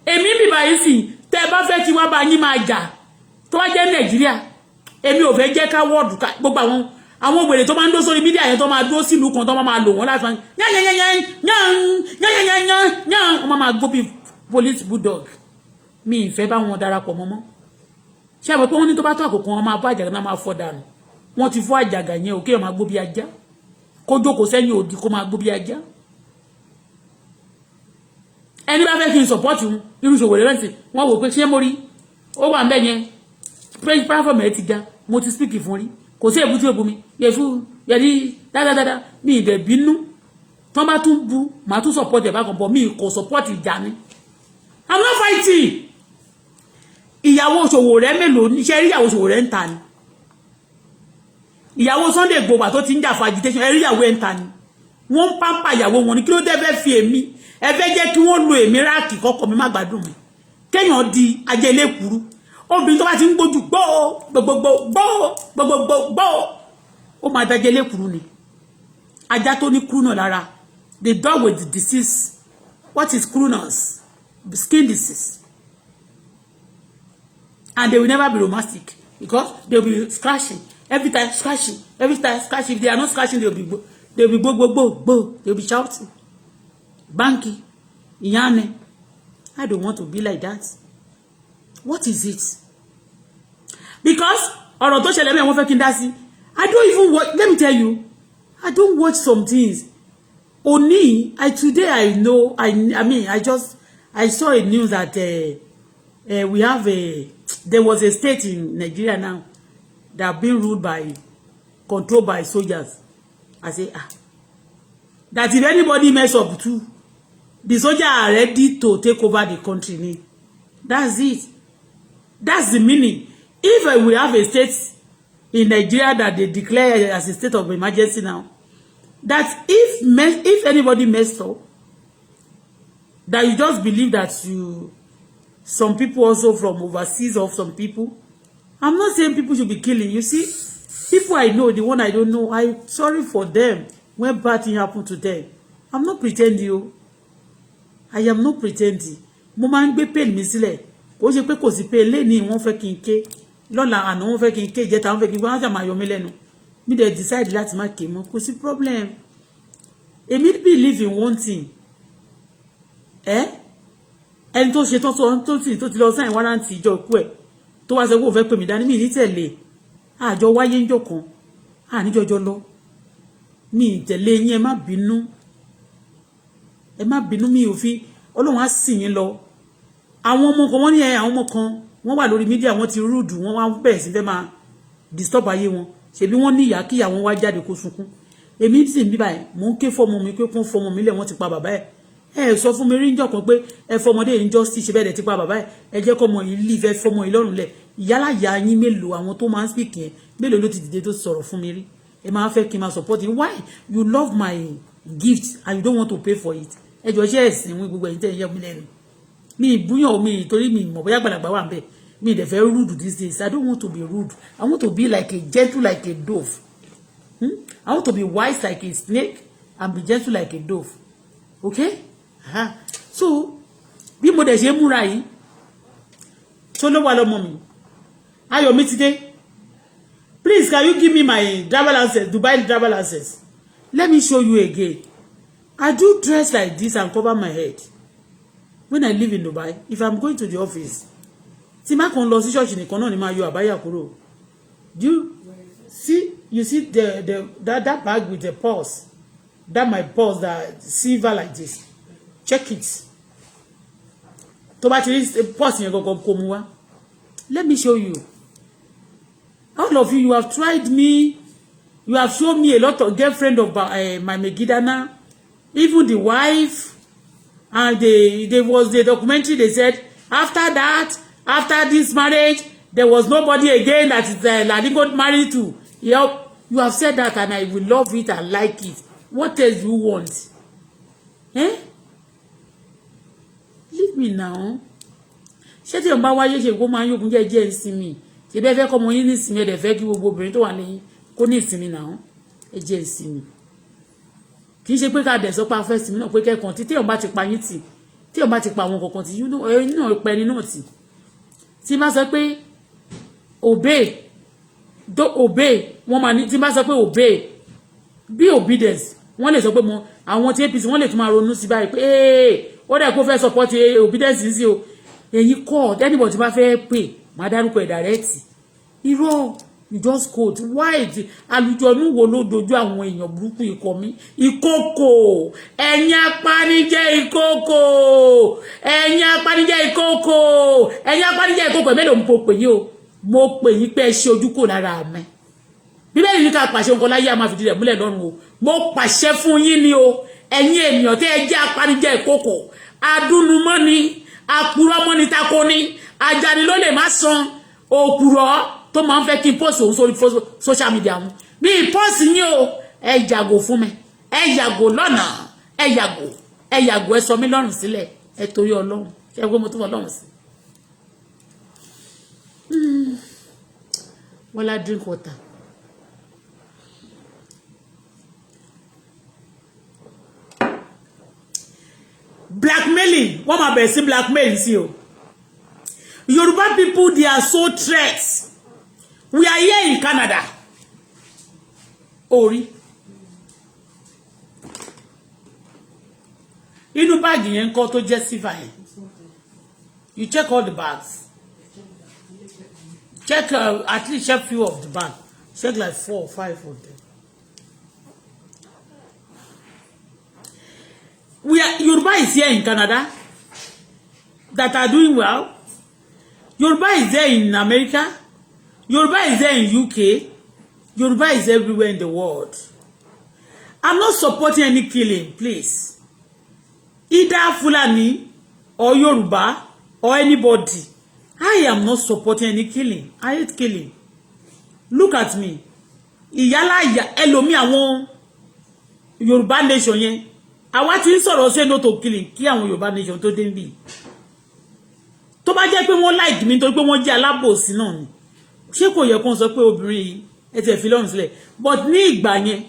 S2: Èmi bí báyìí sì tẹ́ bá fẹ́ tí wá bá yín máa jà. Tó wá jẹ́ Nàìjíríà. Èmi ò fẹ́ jẹ́ ká wọ́ọ̀dù gbogbo àwọn wèrè tó máa ń dó sórí mídíà yẹn tó máa dúró sílùú kan tó máa lò wọ́n láti máa yán wọ́n máa gbó bí police bulldog. Mi ìfẹ́ bá wọn darapọ̀ mọ́. Ṣé àbọ̀ pé wọ́n ní tó bá tó àkókò wọn máa bá àjàgà náà máa fọ́ dànù. Wọ́n ti fọ́ àjàgà yẹn òkè ó máa gbó bí ajá. Kó jókòó sẹ́yìn òdì kó máa gbó bí ajá. Ẹni bá fẹ́ kí n support wọn irú ìṣòwò rẹ̀ sí wọ́n wò pé ṣé mo rí ó wà ń bẹ̀ yẹn platform ẹ̀ ti já mo ti speak fún rí kò sí èbúté òbu mi yẹ̀fú yẹ̀dí dáadáa mi ìdẹ̀ bínú tó bá tún bu màá tún support ẹ̀ bákan bọ̀ mi kò support ìjà ni. I'm not fighting. Ìyàwó òṣòwò rẹ̀ mélòó níṣẹ́ rí ìyàwó òṣòwò rẹ̀ ń ta ni. Ìyàwó Sunday Igboho tó ti ń jà fún agitation ẹ rí ìyàwó ẹ̀ ń ta ni. Wọ́n ń pàmpà ìyàwó wọn ni kí ló dé fẹ́ fi èmi ẹ fẹ́ jẹ́ kí wọ́n lo èmi ráàkì kọ́kọ́ mi má gbádùn mi. Kéèyàn di ajẹ́lẹ́kùrú. Obìnrin tó bá ti ń gbójú gbogbogbò ó máa dájẹ́lẹ́kùrú ni. Ajá tó ní kúrú náà lára. The dog with the disease. What is cruelness? Skin disease. And they will never be romantic because they will be scratching every time, scratching every time, scratching. If they are not scratching, they will be bo. They will be shouting. Banky, Iyane. I don't want to be like that. What is it? Because ọ̀rọ̀ tó ṣẹlẹ̀ mẹ́ wọ́n fẹ́ kí n dá sí. I don't even watch. Let me tell you, I don't watch some things. Only today I know. I mean I saw a news that we have there was a state in Nigeria now that being controlled by soldiers. I say that if anybody mess up too, the soldiers are ready to take over the country. That's it. That's the meaning. If we have a state in Nigeria that they declare as a state of emergency now, that if anybody messed up, that you just believe that some people also from overseas or some people. I'm not saying people should be killing. You see, people I know, the one I don't know, I'm sorry for them when bad thing happened to them. I'm not pretending. I am not pretending. Mo máa ń gbé pain mi sílẹ̀. Kò ṣe pé kò sí pain lẹ́ni wọ́n fẹ́ kí n ké. Lọ́la àná wọ́n fẹ́ kí n ké, ìjẹta wọ́n fẹ́ kí n wọ́n máa yọ mí lẹ́nu. Me dey decide láti má ké mọ́. Kò sí problem. Èmi believe in one thing. Ẹni tó ṣe tó ti lọ sign warrant ìjọ ikú ẹ̀ tó wá sọ pé ó fẹ́ pè mí dání mi ní tẹ̀lé. Àjọ wáyé ńjọ́ kan. Níjọjọ́ lọ. Mi tẹ̀lé yín ẹ má bínú. Ẹ má bínú mi ò fi Ọlọ́run á sì yín lọ. Àwọn ọmọ kan wọ́n ní àwọn ọmọ kan wọ́n wà lórí media wọ́n ti rude wọ́n wá bẹ̀rẹ̀ sí fẹ́ máa disturb ayé wọn. Ṣebí wọ́n ní ìyá kí àwọn wá jáde kó sunkún. Èmi sì ń bí báyìí mò ń ké fọ́mọ mi pé kún fọ́mọ mi lẹ̀ wọ́n ti pa bàbá ẹ̀. Ẹ sọ fún mi rí ńjọ́ kan pé ẹ fọmọdé injustice bẹ́ẹ̀ dẹ̀ ti pa bàbá ẹ̀. Ẹ jẹ́ kọ́mọ yìí live ẹ fọmọ yìí lọ́rùn lẹ̀. Ìyálà ìyá yín mélòó àwọn tó máa ń speak yẹn mélòó ló ti dìde tó sọ̀rọ̀ fún mi rí. Ẹ máa fẹ́ kí n máa support you. Why you love my gift and you don't want to pay for it? Ẹ jọ ṣe ẹ̀sìn wí gbogbo ẹ̀yin tẹ́ ẹ yẹ mí lẹ́nu. Mi ìbúyàn mi torí mi mọ̀ bóyá gbàlagbà wà ńbẹ̀. Mi dẹ̀ fẹ́ rude these days. I don't want to be rude. I want to be like a gentle like a dove. I want to be wise like a snake and be gentle like a dove. Okay? So, bí mo dẹ̀ ṣe múra yìí, tó ló wà lọ́mọ mi. Ayọ̀ mi ti dé. Please, can you give me my driver license, Dubai driver license? Let me show you again. I do dress like this and cover my head. When I live in Dubai, if I'm going to the office, tí má kàn lọ sí church nìkan náà ni máa yọ àbáyà kúrò. Do you see that bag with the purse? That my purse, that silver like this. Check it. Tó bá ti rí purse yẹn gangan kó mú wá. Let me show you. All of you have tried me. You have shown me a lot of girlfriend of my Megidana. Even the wife. And there was the documentary, they said, after this marriage, there was nobody again that is Ladi got married to. You have said that and I will love it and like it. What else do you want? Leave me now. Ṣé tí o bá wáyé ṣe kó máa ń yókùn jẹ́ ìsinmi. Ṣé bẹ́ẹ̀ fẹ́ kọ́ ọmọ yín ní ìsinmi ẹ̀dẹ̀ fẹ́ kí gbogbo obìnrin tó wà lẹ́yìn kó ní ìsinmi náà. Ẹ jẹ́ ìsinmi. Kì í ṣe pé ká dẹ̀ sọ pé a fẹ́ ìsinmi náà pé kẹ́kàn tí èèyàn bá ti pa yín tì. Tí èèyàn bá ti pa àwọn kankan tí ẹ̀yin náà pẹ́ ni náà tì. Tí bá sọ pé obey wọ́n máa ní tí bá sọ pé obey be obedience wọ́n lè sọ pé àwọn tí APC wọ́n lè tún máa ronú sí báyìí pé ó dẹ̀ kó fẹ́ support obedience sí o èyí kọ́ anybody tí bá fẹ́ pè máa dárúkọ ẹ̀ direct irọ́ you just quote why àlùjọ̀nú wo ló dojú àwọn èèyàn burúkú ikọ̀ mi ìkókò ẹ̀yin apanijẹ́ ìkókò ẹ̀yin apanijẹ́ ìkókò ẹ̀yin apanijẹ́ ìkókò mélòó mo pè yín o mo pè yín pé ẹ ṣe ojú kò lára mi bíbélì ní ká pàṣẹ nǹkan láyé a máa fìdí rẹ̀ múlẹ̀ lọ́run o mo pàṣẹ fún yín ni o ẹ̀yin ènìyàn tẹ́ ẹ jẹ́ apanijẹ́ ìkókò adúnumọ́ni apurọ́mọ́ni takoni ajani ló lè má san òpùrọ́ tó máa ń fẹ́ kí n post òun sórí social media wọn bí post yín o ẹ yàgò fún mi ẹ yàgò lọ́nà ẹ yàgò ẹ sọ mí lọ́rùn sílẹ̀ ẹ torí Ọlọ́run ṣe é pé mo tún fọ lọ́rùn sí. Wọ́lá drink water. Blackmailing wọ́n máa bẹ̀rẹ̀ sí blackmail sí o. Yoruba people they are so threats. We are here in Canada. Ori. Inú báàgì yẹn ńkọ́ tó jẹ́ silver yẹn. You check all the bags. Check at least check few of the band. Check like 4 or 5 of them. Yoruba is here in Canada that are doing well. Yoruba is there in America. Yoruba is there in UK. Yoruba is everywhere in the world. I'm not supporting any killing, please. Either Fulani or Yoruba or anybody. I am not supporting any killing. I hate killing. Look at me. Ìyálà ẹlòmí àwọn Yoruba nation yẹn. Àwa tí ń sọ̀rọ̀ say no to killing kí àwọn Yoruba nation tó dé nbí. Tó bá jẹ́ pé wọ́n like mi nítorí pé wọ́n jẹ́ alábòsí náà ni. Ṣé kò yẹ kó sọ pé obìnrin yìí ẹ ti fi lọ́rùn sílẹ̀. But ní ìgbà yẹn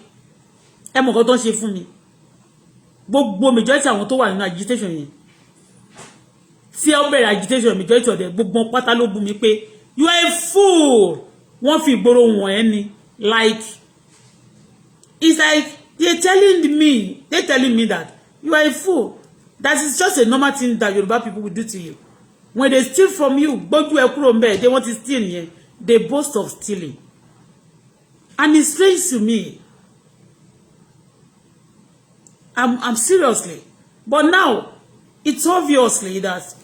S2: ẹ mọ̀ nǹkan tó ń ṣe fún mi. Gbogbo majority àwọn tó wà nínú agitation yẹn. Tí ó bẹ̀rẹ̀ agitation majority ọ̀dẹ̀ gbogbo pátá ló bú mi pé you are a fool. Wọ́n fi ìgboro wọ̀n ẹ́ ni like it's like they're telling me that you are a fool. That is just a normal thing that Yoruba people will do to you. When they steal from you, gbójú ẹ kúrò ńbẹ̀, they want to steal yẹn. They boast of stealing. And it's strange to me. I'm seriously. But now, it's obviously that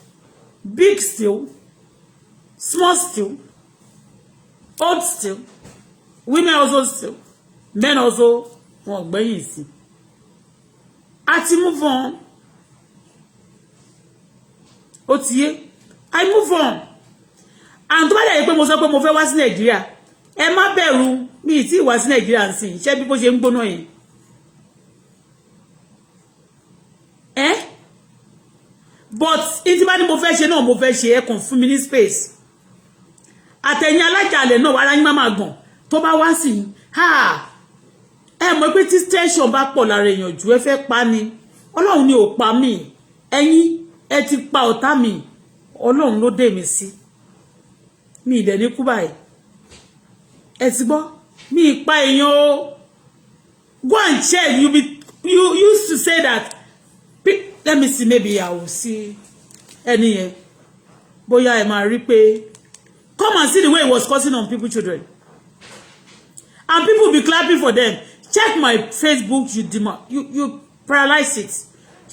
S2: big steal, small steal, old steal, women also steal, men also wọ́n gbẹ́yìn sí. A ti move on. Ó ti yé. I move on. And tó bá dẹ̀ yẹ pé mo sọ pé mo fẹ́ wá sí Nàìjíríà, ẹ má bẹ̀rù mi tí wá sí Nàìjíríà nsìn ṣé bí bó ṣe ń gbóná yẹn. But ìtí bá ní mo fẹ́ ṣe náà mo fẹ́ ṣe ẹ kàn fún mi ní space. Àtẹ̀yìn alájàlẹ̀ náà wàrà yín má máa gbọ̀n tó bá wá sí ẹ mọ̀ pé tí station bá pọ̀ lára èèyàn jù ẹ fẹ́ pa ni Ọlọ́run ni ò pa mí ẹ̀yin ẹ ti pa ọ̀tá mi Ọlọ́run ló dé mi sí mi ìdẹ̀ ní kú báyìí ẹ ti gbọ́ mi pa èèyàn o go and check you used to say that let me see maybe I will see ẹni yẹn bóyá ẹ máa rí pé come and see the way he was cursing on people's children and people be clapping for them. Check my Facebook, you paralyze it.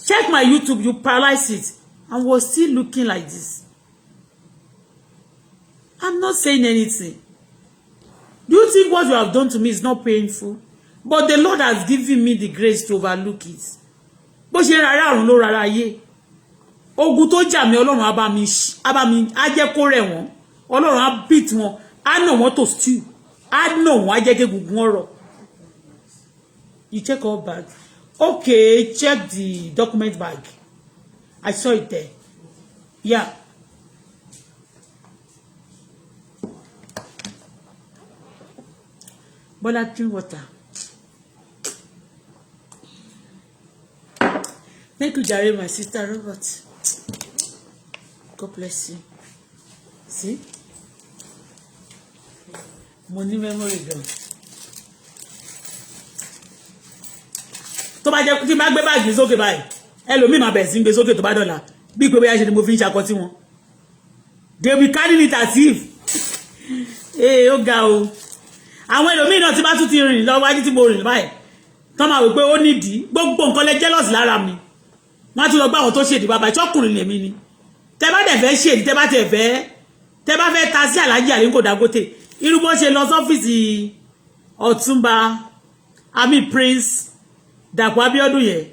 S2: Check my YouTube, you paralyze it. And we're still looking like this. I'm not saying anything. Do you think what you have done to me is not painful? But the Lord has given me the grace to overlook it. Bó ṣe rárá ọ̀run ló rárá ayé. Ogun tó jà mí Ọlọ́run á bá mi á jẹ́ kó rẹ̀ wọ́n. Ọlọ́run á beat wọn. Á nà wọ́n to stew. Á nà wọ́n á jẹ́ kí gungun ọ̀rọ̀. You check all bag. Okay, check the document bag. I saw it there. Yeah. Bola, drink water. Thank you, Jare, my sister Robert. God bless you. See? Money memory gone. Tó bá jẹ́ tí má gbé báàgì sókè báyìí ẹlòmíì máa bẹ̀ sí gbé sókè tó bá dọ̀la bí pé bóyá ṣe ni mo fi ń ṣakọ tí wọn they be carrying it as if ó ga o àwọn ẹlòmíì náà tí bá tún ti rìn lọ wájú tí mo rìn báyìí tán máa wò pé ó nídìí gbogbo nǹkan lẹ jealous lára mi wọ́n tún lọ gbá àwọn tó ṣèdí bàbá ìṣọ́kùnrin lèmi ni tẹ bá dẹ̀ fẹ́ ṣèdí tẹ bá fẹ́ ta sí Alhaji Aliko Dangote irú bó ṣe lọ sọ́fíìsì Ọ̀túnba àmì Prince Dàpọ̀ Abíọ́dún yẹn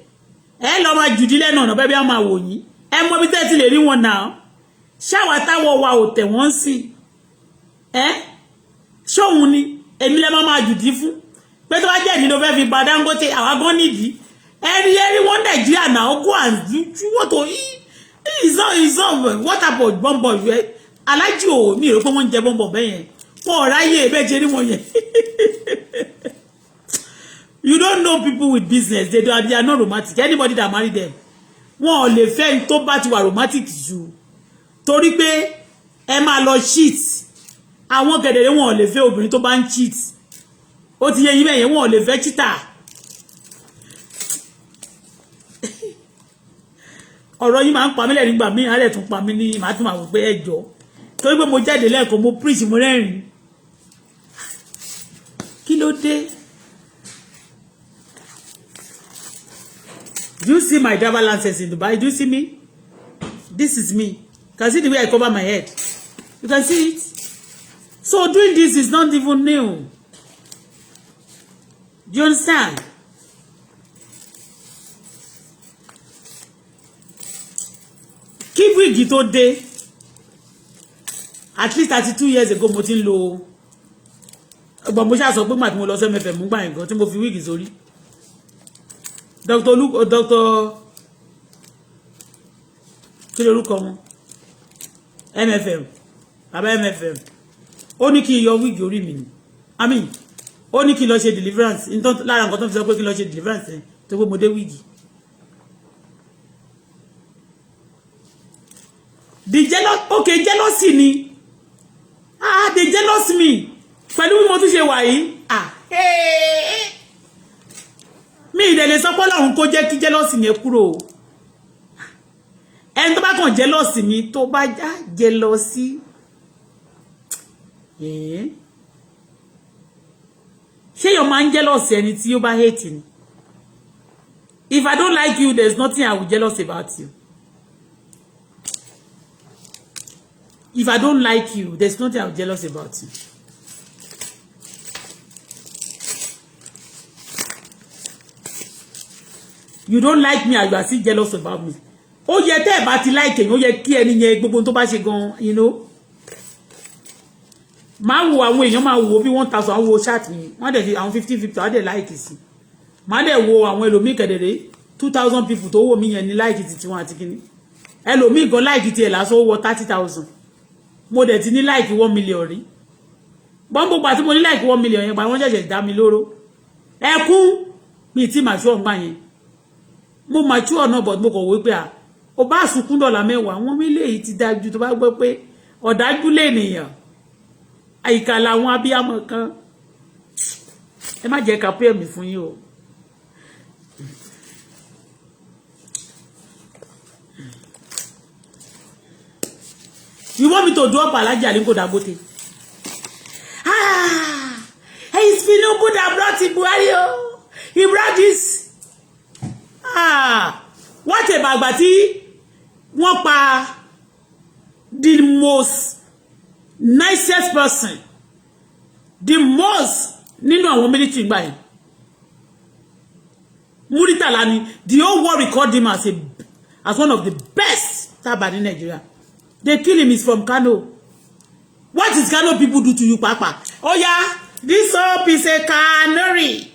S2: ẹ lọ máa jùdí lẹ́nu ọ̀nà bẹ́ẹ̀ bí wọ́n máa wò yín ẹ mọ bí tẹ́ ti lè rí wọn náà ṣáwa táwọ̀ wa ò tẹ̀ wọ́n sí ṣóhun ni èmi lẹ́ máa jùdí fún pé tó bá jẹ́ ìdílé fẹ́ fi gba Dangote àwa gan nídìí ẹ̀rí wọn Nàìjíríà náà go and do what to is not what about bọ́m̀bọ̀ yẹn Aláàjì ò ní èrò pé wọ́n ń jẹ bọ́m̀bọ̀ bẹ́ẹ̀ yẹn wọn ò ráyè bẹ́ẹ̀ jẹ́ rí wọn yẹn. You don't know people with business. They are not romantic. Anybody that marry them, wọn ò lè fẹ́ tó bá ti wà romantic jù. Torí pé ẹ máa lọ cheat. Àwọn kedere wọn ò lè fẹ́ obìnrin tó bá ń cheat. Ó ti yé yín bẹ́ẹ̀ yẹn wọn ò lè fẹ́ cheater. Ọ̀rọ̀ yín máa ń pa mí lẹ́rìn gbà mí, á dẹ̀ tún pa mí ní màá tún máa wò pé ẹjọ́. torí pé mo jáde lẹ́ẹ̀kan mo preach mo rẹ́rìn kí ló dé. Do you see my driver license in Dubai? Do you see me? This is me. You can see the way I cover my head. You can see it. So doing this is not even new. Do you understand? Keep wig tó dé. At least 32 years ago mo ti ń lò. But mo ṣá sọ pé màtí mo lọ MFM mo gbà nǹkan tí mo fi wig sórí. Dr. Luke, Dr. kí lorúkọ wọn? MFM. Baba MFM. Ó ní kí n yọ wig orí mi ni. I mean, ó ní kí n lọ ṣe deliverance. Nǹkan lára nǹkan tó fi sọ pé kí n lọ ṣe deliverance tó pé mo dé wig. The jealous, okay, jealousy ni. Ah, they jealous me. Pẹ̀lú bí mo tún ṣe wà yìí. Ah, hey. Mi ìdẹ̀lẹ̀ sọ pé Ọlọ́run kó jẹ́ kí jealousy yẹn kúrò. Ẹni tó bá kàn jealousy mi tó bá já jealousy. Ṣé your man jealous ẹni tí ó bá hate ni? If I don't like you, there's nothing I will jealous about you. If I don't like you, there's nothing I'm jealous about you. You don't like me and you are still jealous about me. Ó yẹ tẹ́ bá ti like yín, ó yẹ kí ẹni yẹn gbogbo tó bá ṣe gan, you know. Máa wo àwọn èèyàn máa wo bí 1000 àwọn wo chat mi. Wọ́n dẹ̀ fi àwọn 50 wọ́n dẹ̀ like sí. Máa dẹ̀ wo àwọn ẹlòmíì kedere 2000 people tó wò mí yẹn ní like ti tiwọn àti kíni. Ẹlòmíì gan like ti ẹ̀ lásán ó wọ 30,000. Mo dẹ̀ ti ní like 1 million rí. Gbogbo gbà tí mo ní like 1 million yẹn gbà wọ́n ṣẹ̀ṣẹ̀ dá mi lóró. Ẹkún mi tí mature ngba yẹn. Mo mature náà but mo kàn wí pé ó bá sunkún dọ́là 10 wọ́n mi lè ti dájú tó bá gbọ́ pé ọ̀dájú lè nìyàn. Àyíká làwọn abiyamọ kan. Ẹ má jẹ́ ká pé mi fún yín o. You want me to drop Alhaji Aliko Dangote? Ah, it's Tinubu that brought Buhari. He brought this. Ah, what about Bati? Wọ́n pa the most nicest person, the most nínú àwọn military gbà yẹn. Muritala ni the whole world record him as one of the best tabani in Nigeria. They kill him. He's from Kano. What is Kano people do to you, Papa? Oh yeah, this hope is a canary.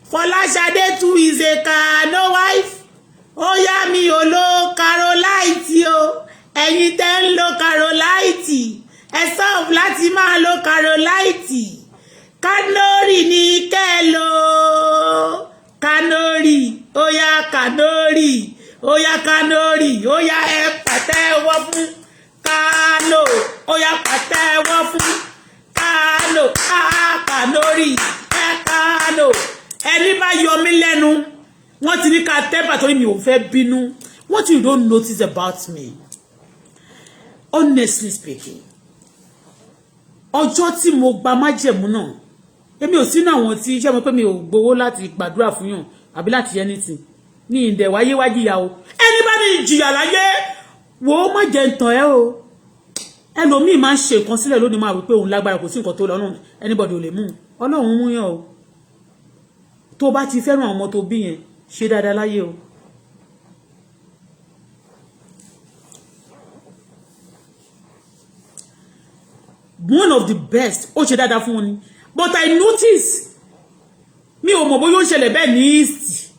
S2: Folashade too is a Kano wife. Oh yeah, mi ò lò Carolite o. Ẹ̀yin tẹ́ ń lò Carolite. Ẹ stop láti máa lò Carolite. Canary ni kẹ́ lò. Canary. Oh yeah, Canary. Oh yeah, Canary. Oh yeah, ẹ pàtẹ́wọ́ fún Kano. Oh yeah, pàtẹ́wọ́ fún Kano. Ah, Canary. Kano. Ẹni bá yọ mí lẹ́nu. Wọ́n ti ní ká tẹ́bà torí mi ò fẹ́ bínú. What you don't notice about me? Honestly speaking. Ọjọ́ tí mo gba májẹ̀mú náà. Èmi ò sínú àwọn tí ṣé mo pé mi ò gbowó láti gbàdúrà fún yàn àbí láti ṣe anything. Ní inde wáyé wájìyà o. Ẹni bá ní jìyà láyé wo má jẹ́ ntàn ẹ́ o. Ẹlòmíì máa ń ṣe nǹkan sílẹ̀ lónìí máa wí pé òun lágbára kò sí nǹkan tó lọ́nà anybody ò lè mú. Ọlọ́run mú yàn o. Tó bá ti fẹ́ràn ọmọ tó bí yẹn ṣe dáadáa láyé o. One of the best ó ṣe dáadáa fún wọn ni. But I notice mi ò mọ̀ bóyá ó ṣẹlẹ̀ bẹ́ẹ̀ ní east.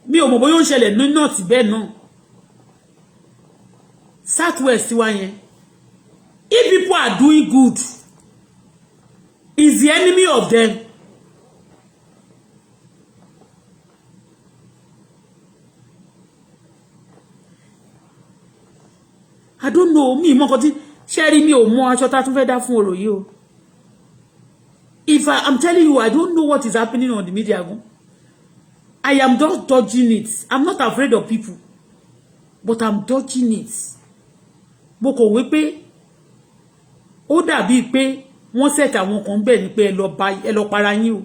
S2: Mi ò mọ̀ bóyá ó ṣẹlẹ̀ ní north bẹ́ẹ̀ náà. Southwest wa yẹn. If people are doing good, is the enemy of them. I don't know. Mi mọ̀ nǹkan tí ṣẹ́rí mi ò mọ̀ aṣọ tá tún fẹ́ dá fún ọ̀rọ̀ yìí o. If I'm telling you, I don't know what is happening on the media. I am just dodging it. I'm not afraid of people. but I'm dodging it. Mo kò wí pé ó dàbí pé wọ́n set àwọn kan bẹ́ẹ̀ ni pé ẹ lọ para yín o.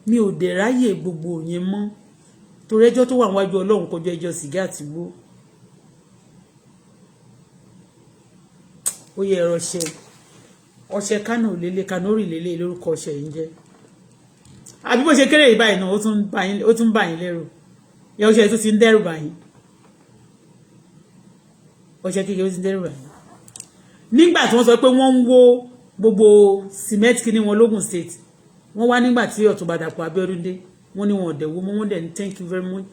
S2: Mi ò dẹ̀ ráyè gbogbo yẹn mọ́ torí ẹjọ́ tó wà níwájú Ọlọ́run kọjá ẹjọ́ sìgá àti igbó. Ó yẹ ọṣẹ Kánò lélẹ̀ Kanórì lélẹ̀ lórúkọ ọṣẹ yìí ń jẹ́. Àbí bó ṣe kéré ìbáyìí náà ó tún bá yín lẹ́rù. Ìyá ọṣẹ tó ti ń dẹ́rù bá yín. Ọṣẹ kékeré ti ń dẹ́rù bá yín. Nígbà tí wọ́n sọ pé wọ́n ń wó gbogbo cement kí ní wọn lógùn state wọ́n wá nígbà tí Ọ̀túnba Dàpọ̀ Abíọ́dún dé wọ́n ní wọn ọ̀dẹ̀ wo mọ́ wọ́n dẹ̀ ní thank you very much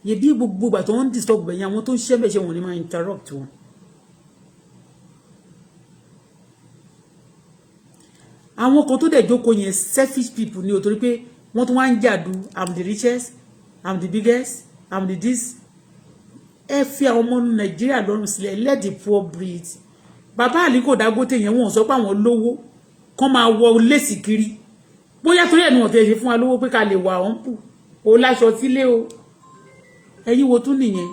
S2: yẹ bí gbogbo ìgbà tó ń disturb bẹ̀yìn àwọn tó ń ṣẹ́ bẹ̀ ṣe wọ́n ní máa interrupt wọn. Àwọn kan tó dẹ̀ jókòó yẹn selfish people ni o torí pé wọ́n tún wá ń jàdù I'm the richest I'm the biggest I'm the this. Ẹ fi àwọn ọmọ Nàìjíríà lọ́rùn sílẹ̀ let the poor breathe. Bàbá Aliko Dangote yẹn wọ́n sọ pé àwọn lówó kán máa wọ lẹ́sì kiri bóyá torí ẹnu ọ̀tẹ̀ ṣe fún wa lówó pé ká lè wà ọ́n pù ó láṣọ sílé o. Ẹ̀yin wo tún nìyẹn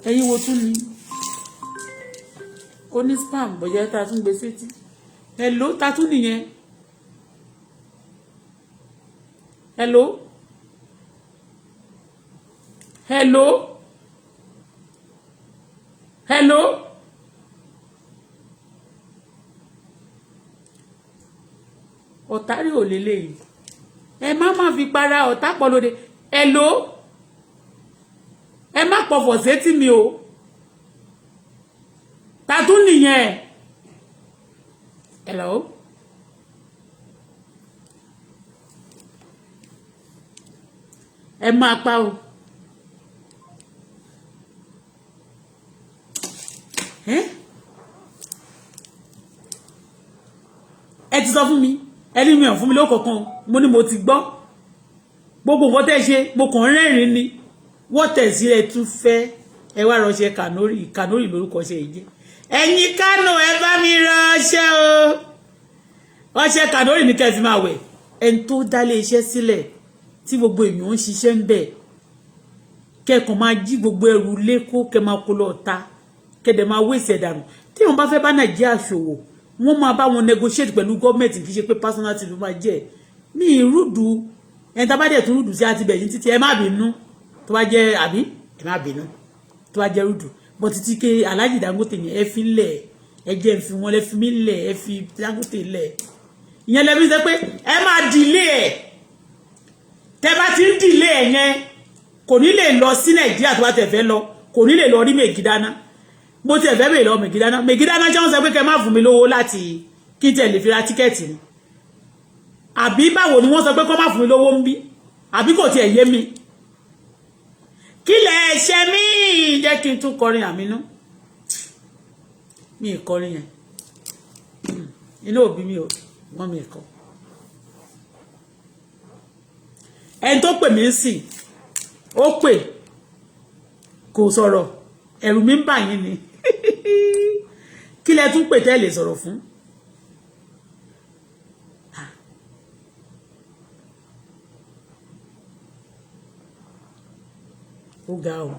S2: ẹ̀yin wo tún ni ó ní spam bóyá tá a tún gbé sétí hello ta tún nìyẹn hello hello hello ọ̀tárí ò lélẹ́yìí ẹ má fi para ọ̀tá pọ̀ lóde hello ẹ má pọ̀fọ̀ sétí mi o ta tún nìyẹn hello ẹ máa pa o ẹ ti sọ fún mi ẹni mi ò fún mi lówó kankan mo ní mo ti gbọ́ gbogbo nǹkan tẹ́ ṣe mo kàn rẹ́rìn ni wọ́n tẹ̀sí ẹ tún fẹ́ ẹ wá ránṣẹ́ Kanórì lórúkọ ṣe yìí jẹ́ ẹ̀yin Kánò ẹ bá mi ránṣẹ́ o ránṣẹ́ Kanórì ní kẹ́ fi máa wẹ̀ ẹni tó dálé iṣẹ́ sílẹ̀ tí gbogbo èèyàn ń ṣiṣẹ́ ń bẹ̀ kẹ́kàn máa jí gbogbo ẹrù lẹ́kọ́ kẹ́ máa kó lọ ta kẹ́dẹ̀ máa wé ìṣẹ̀dànù tí wọ́n bá fẹ́ bá Nàìjíríà ṣòwò wọ́n máa bá wọn negotiate pẹ̀lú gọ́ọ̀mẹ̀ntì kì í ṣe pé personality ló máa jẹ́ ní ìrúdù ẹni tá bá dẹ̀ tún rúdù sí àti bẹ̀yìn títí ẹ má bínú tó bá jẹ́ àbí ẹ má bínú tó bá jẹ́ rúdù bọ́ títí ké Aláàjì Dangote yẹn ẹ fi lẹ̀ ẹ jẹ́ fi wọn lẹ fi mí lẹ̀ ẹ fi Dangote lẹ̀ ìyẹn lẹ́bí sẹ́ pé ẹ máa dìlé ẹ̀ tẹ́ bá ti ń dìlé ẹ̀ yẹn kò ní lè lọ sí Nàìjíríà tó bá tẹ̀ fẹ́ lọ kò ní lè lọ rí Mègídáná mo ti ẹ̀fẹ́ bèèrè lọ Mègídáná jẹ́ wọ́n sọ pé kẹ́ má fún mi lówó láti kí n tẹ̀ lè fi ra tíkẹ́ẹ̀tì ni àbí báwo ni wọ́n sọ pé kọ́ má fún mi lówó ń bí àbí kò tiẹ̀ yé mi kí lẹ̀ ṣe mí jẹ́ kí n tún kọrin Àmínú mi ì kọrin yẹn inú òbí mi ò wọ́n mi kọ́ ẹni tó pè mí sìn ó pè kò sọ̀rọ̀ ẹ̀rù mi ń bà yín ni kí lẹ tún pè tẹ́ lè sọ̀rọ̀ fún ó ga o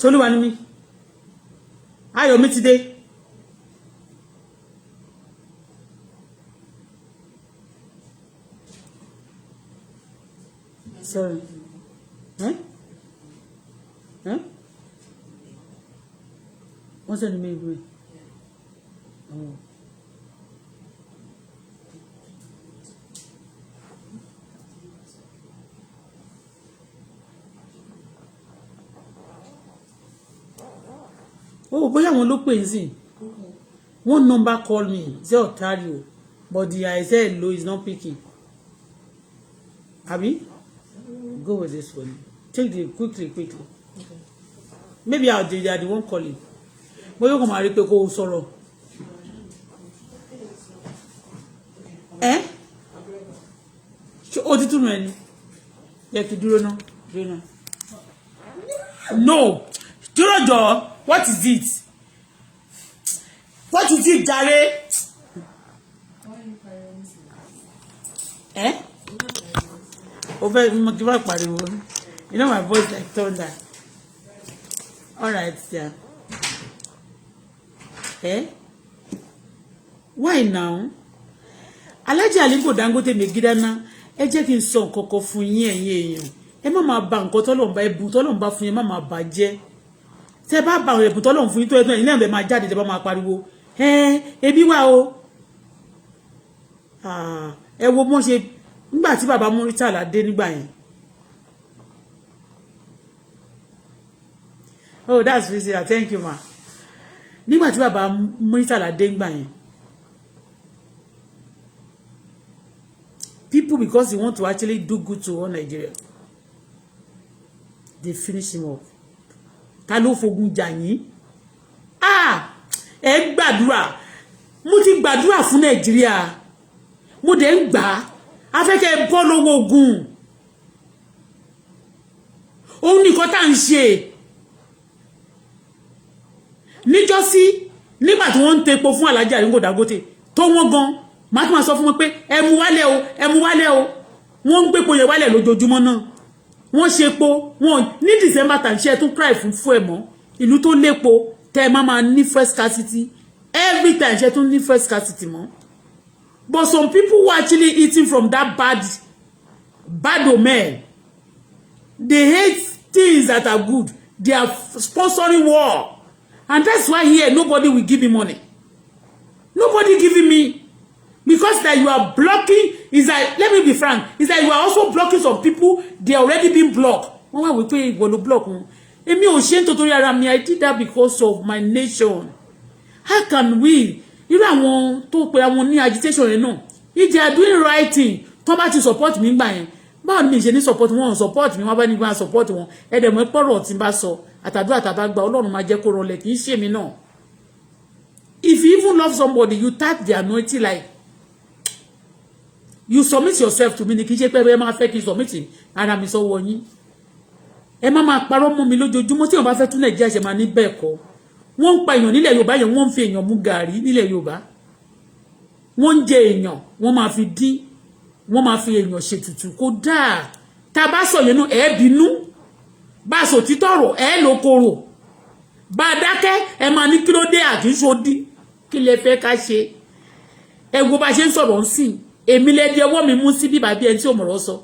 S2: Tolúwa ni mí ayọ̀ mi ti dé sorry wọ́n sẹ́ni mi ìwé bóyá wọn ló pè é sí one number call me zero Ontario but the I said low is not picking abi go with this one take the quickly okay. Maybe I'll do that the one calling bóyá kò máa rí pé kó o sọ̀rọ̀ ó ti túnú ẹni yẹ kí dúró náà. No. Jorojo, what is it? What is it, Jare? Eh? Over give up pariwo. You know my voice like thunder. All right, yeah. Eh? Why now? Alhaji Aliko Dangote Megidana, ẹ jẹ́ kí n sọ nǹkan kan fún yín ẹ̀yin èèyàn. Ẹ má máa ba nǹkan t'Ọlọ́run bá ẹ̀bùn t'Ọlọ́run bá fún yín, má máa bàjẹ́. Tẹ́ bá ba ẹ̀bùn t'Ọlọ́run fún yín tó ẹ̀tọ́ ilé ẹ̀ máa jáde tẹ́ bá máa pariwo. Ebi wà o. Ẹ wo bọ́n ṣe nígbà tí bàbá Muritala dé nígbà yẹn. Oh, that's Refusal. Thank you, ma. Nígbà tí bàbá Muritala dé nígbà yẹn. People, because they want to actually do good to all Nigeria, they finish him up. Ta ló fogun jà yín? Ẹ gbàdúrà. Mo ti gbàdúrà fún Nigeria. Mo dẹ̀ ń gbà. A fẹ́ kẹ́ bọ́ lọ́wọ́ ogun. Òun nìkan tá ń ṣe. Níjọ́sí, nígbà tí wọ́n ń tepo fún Alhaji Aliko Dangote, tó wọ́n gan, má tún máa sọ fún wọn pé ẹ mú wálẹ̀ o. Wọ́n ń gbépo yẹn wálẹ̀ lójoojúmọ́ náà. Wọ́n ṣe po, wọ́n ní December tàn ṣe tún cry fún ẹ mọ́. Ìlú tó lépo, tẹ́ máa ní first scarcity. Every time ṣe tún ní first scarcity mọ́. But some people who are actually eating from that bad omen, they hate things that are good. They are sponsoring war. And that's why here nobody will give me money. Nobody giving me. Because that you are blocking, is like, let me be frank, is that you are also blocking some people, they are already been blocked. Why we pay to block? Èmi ò ṣe nítorí ara mi, I did that because of my nation. How can we? Irú àwọn tó pe àwọn ní agitation yẹn náà, if they are doing right thing, tó bá ti support mi gbà yẹn, báwo ni mi ṣe ní support wọn, support mi, wọ́n bá ní gbà support wọn, ẹ̀dẹ̀ mọ́ pọ̀rọ̀ tí n bá sọ, àtàdúrà tàbá gba Ọlọ́run máa jẹ́ kó rọlẹ̀, kì í ṣe mi náà. If you even love somebody, you tap the anointing like, you submit yourself to me, ní kì í ṣe pé ẹ máa fẹ́ kí n submit ara mi sọ́wọ́ yín. Ẹ má máa parọ́ mọ́ mi lójoojúmọ́ tí wọ́n bá fẹ́ tún Nàìjíríà ṣe máa ní bẹ́ẹ̀ kọ́. Wọ́n ń pa èèyàn nílẹ̀ Yorùbá yẹn, wọ́n ń fi èèyàn mú gàrí nílẹ̀ Yorùbá. Wọ́n ń jẹ èèyàn, wọ́n máa fi dín, wọ́n máa fi èèyàn ṣètùtù kó dáa. Tá bá sọ yẹn nú ẹ bínú. Bá sọ títọ́ ọ̀rọ̀ ẹ ló korò. Bá dákẹ́ ẹ máa ní kí ló dé àkíṣodí. Kí lẹ fẹ́ ká ṣe? Ẹ wo bá ṣe ń sọ̀rọ̀ ńsìn. Èmi lẹ di ọwọ́ mi mú sí bí bàbí ẹni tí ò mọ̀rọ̀ sọ.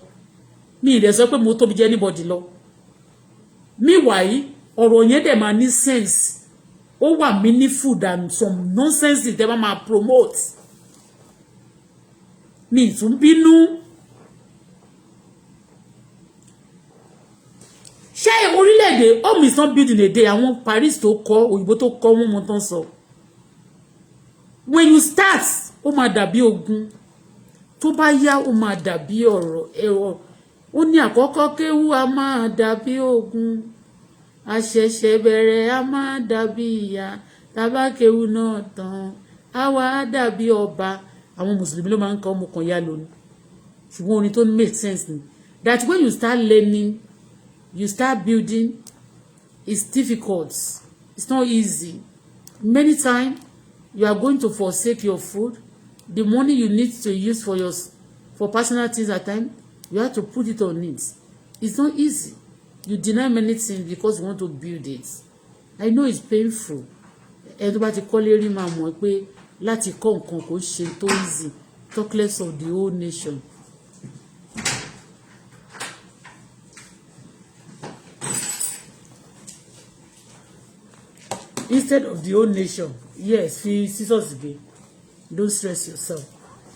S2: Mi ì dẹ̀ sọ pé mo tóbi jẹ́ anybody lọ. Meanwhile, ọ̀rọ̀ yẹn dẹ̀ máa ní sense. Ó wà meaningful than some nonsense tẹ́ bá máa promote. Mi tún bínú. Ṣé orílẹ̀-èdè home is not built in a day? Àwọn Paris tó kọ́, òyìnbó tó kọ́ wọ́n mọ̀ tán sọ. When you start, ó máa dàbí ogun. Tó bá yá, ó máa dàbí ọ̀rọ̀ ẹ̀rọ. Ó ní àkọ́kọ́ kéwú a máa dàbí ogun. Àṣẹ̀ṣẹ̀ bẹ̀rẹ̀ a máa dàbí ìyà. Tàbá kéwú náà tán, a wá dàbí ọba. Àwọn Mùsùlùmí ló máa ń kọ́ ọmọ kan yá lónìí. Ṣùgbọ́n orin tó make sense ni. That when you start learning, you start building, it's difficult. It's not easy. Many times, you are going to forsake your food. The money you need to use for personal things at times, you have to put it on it. It's not easy. You deny many things because you want to build it. I know it's painful. Ẹni tó bá ti kọ́lé rí máa mọ̀ pé láti kọ́ nǹkan kò ṣe tó easy. Talk less of the whole nation. Instead of the whole nation, yes, fi scissors again. Don't stress yourself.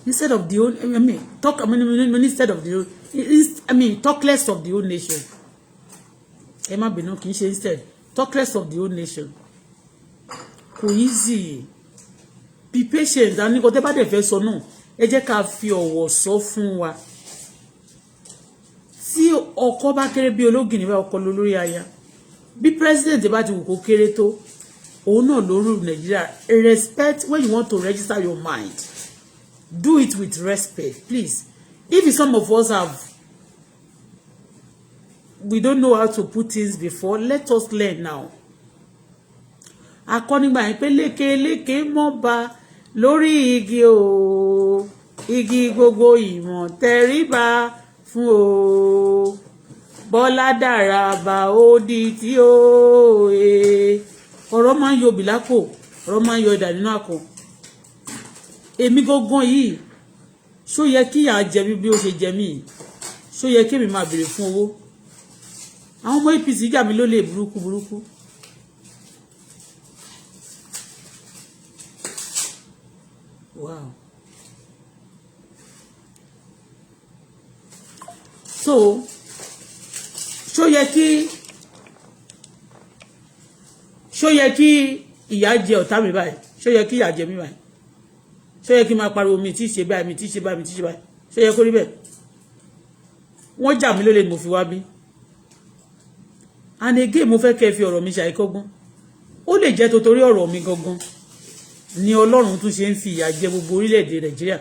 S2: Instead of the whole, instead of the whole, talk less of the whole nation. Ẹ má bínú, kì í ṣe instead. Talk less of the whole nation. Kò easy. Be patient. Àní kò tẹ́ bá dẹ̀ fẹ́ sọ náà. Ẹ jẹ́ ká fi ọ̀wọ̀ sọ fún wa. Tí ọkọ bá kéré bí ológìnní bá ọkọ lórí aya. Bí president bá ti wù kó kéré tó, òun náà ló rule Nigeria. Respect when you want to register your mind. Do it with respect, please. If some of us have we don't know how to put things before. Let us learn now. Akọ́nígbà yẹn pé lékeléké mọ́ba lórí igi o, igi gbogbo ìmọ̀ tẹríba fún o, Bọ́lá dàràbà ó di tí ó e. Ọ̀rọ̀ máa ń yọ bìlápò, ọ̀rọ̀ máa ń yọ ìdà nínú àpò. Èmi gangan yìí, ṣó yẹ kí ìyà jẹ mí bí ó ṣe jẹ mí? Ṣó yẹ kí èmi máa béèrè fún owó? Àwọn ọmọ APC jà mí lólè burúkú. Wow. So, ṣó yẹ kí ìyà jẹ ọ̀tá mi báyìí? Ṣó yẹ kí ìyà jẹ mí báyìí? Ṣó yẹ kí máa pariwo mi tí ṣe báyìí, mi tí ṣe báyìí, ṣó yẹ kó rí bẹ́ẹ̀? Wọ́n jà mí lólè mo fi wá bí. And again mo fẹ́ kẹ́ fi ọ̀rọ̀ mi ṣàìkọ́gbọ́n. Ó lè jẹ́ torí ọ̀rọ̀ mi gangan ni Ọlọ́run tún ṣe ń fi ìyà jẹ gbogbo orílẹ̀-èdè Nàìjíríà.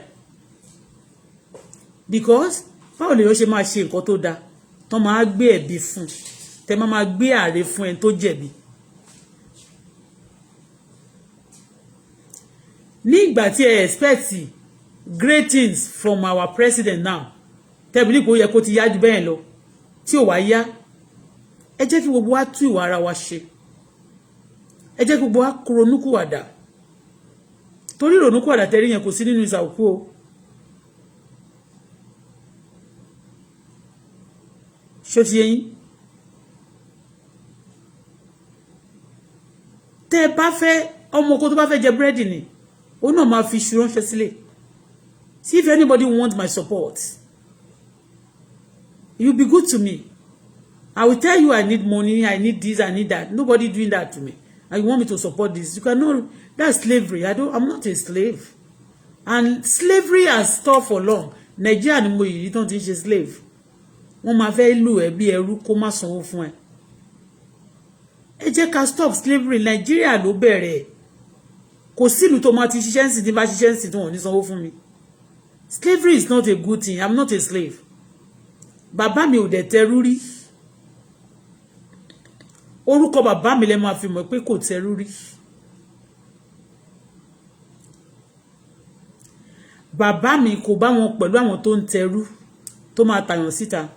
S2: Because báwo lè yọ ṣe máa ṣe nǹkan tó dáa tán máa gbé ẹ̀bi fún, tẹ máa gbé àre fún ẹni tó jẹ̀bi. Ní ìgbà tí ẹ expect great things from our president now, tẹ́bílì kò yẹ kó ti yá jù bẹ́ẹ̀ lọ tí ò wá yá. Ẹ jẹ́ kí gbogbo wa tú ìwà ara wa ṣe. Ẹ jẹ́ kí gbogbo wa ronúkúwàdà. Torí ronúkúwàdà tẹ́rí yẹn kò sí nínú ìsàòkú o. Ṣó ti yé yín? Tẹ́ bá fẹ́ ọmọ oko tó bá fẹ́ jẹ búrẹ́dì ni, ó náà máa fi iṣu ránṣẹ́ sílẹ̀. See if anybody wants my support, you be good to me. I will tell you I need money, I need this, I need that. Nobody doing that to me. And you want me to support this? You cannot. That's slavery. I'm not a slave. And slavery has stopped for long. Nigeria ni mo yìí tó ń ṣe slave. Wọ́n máa fẹ́ lù ẹ́ bí ẹrú kó má sanwó fún ẹ. Ẹ jẹ́ ká stop slavery. Nigeria ló bẹ̀rẹ̀. Kò sí ìlú tó máa ti ṣiṣẹ́ ńsìn tí bá ṣiṣẹ́ ńsìn tó wọ́n ní sanwó fún mi. Slavery is not a good thing. I'm not a slave. Bàbá mi ò dẹ̀ tẹrú rí. Orúkọ bàbá mi lẹ máa fi mọ̀ pé kò tẹrú rí. Bàbá mi kò bá wọn pẹ̀lú àwọn tó ń tẹrú tó máa tàyàn síta.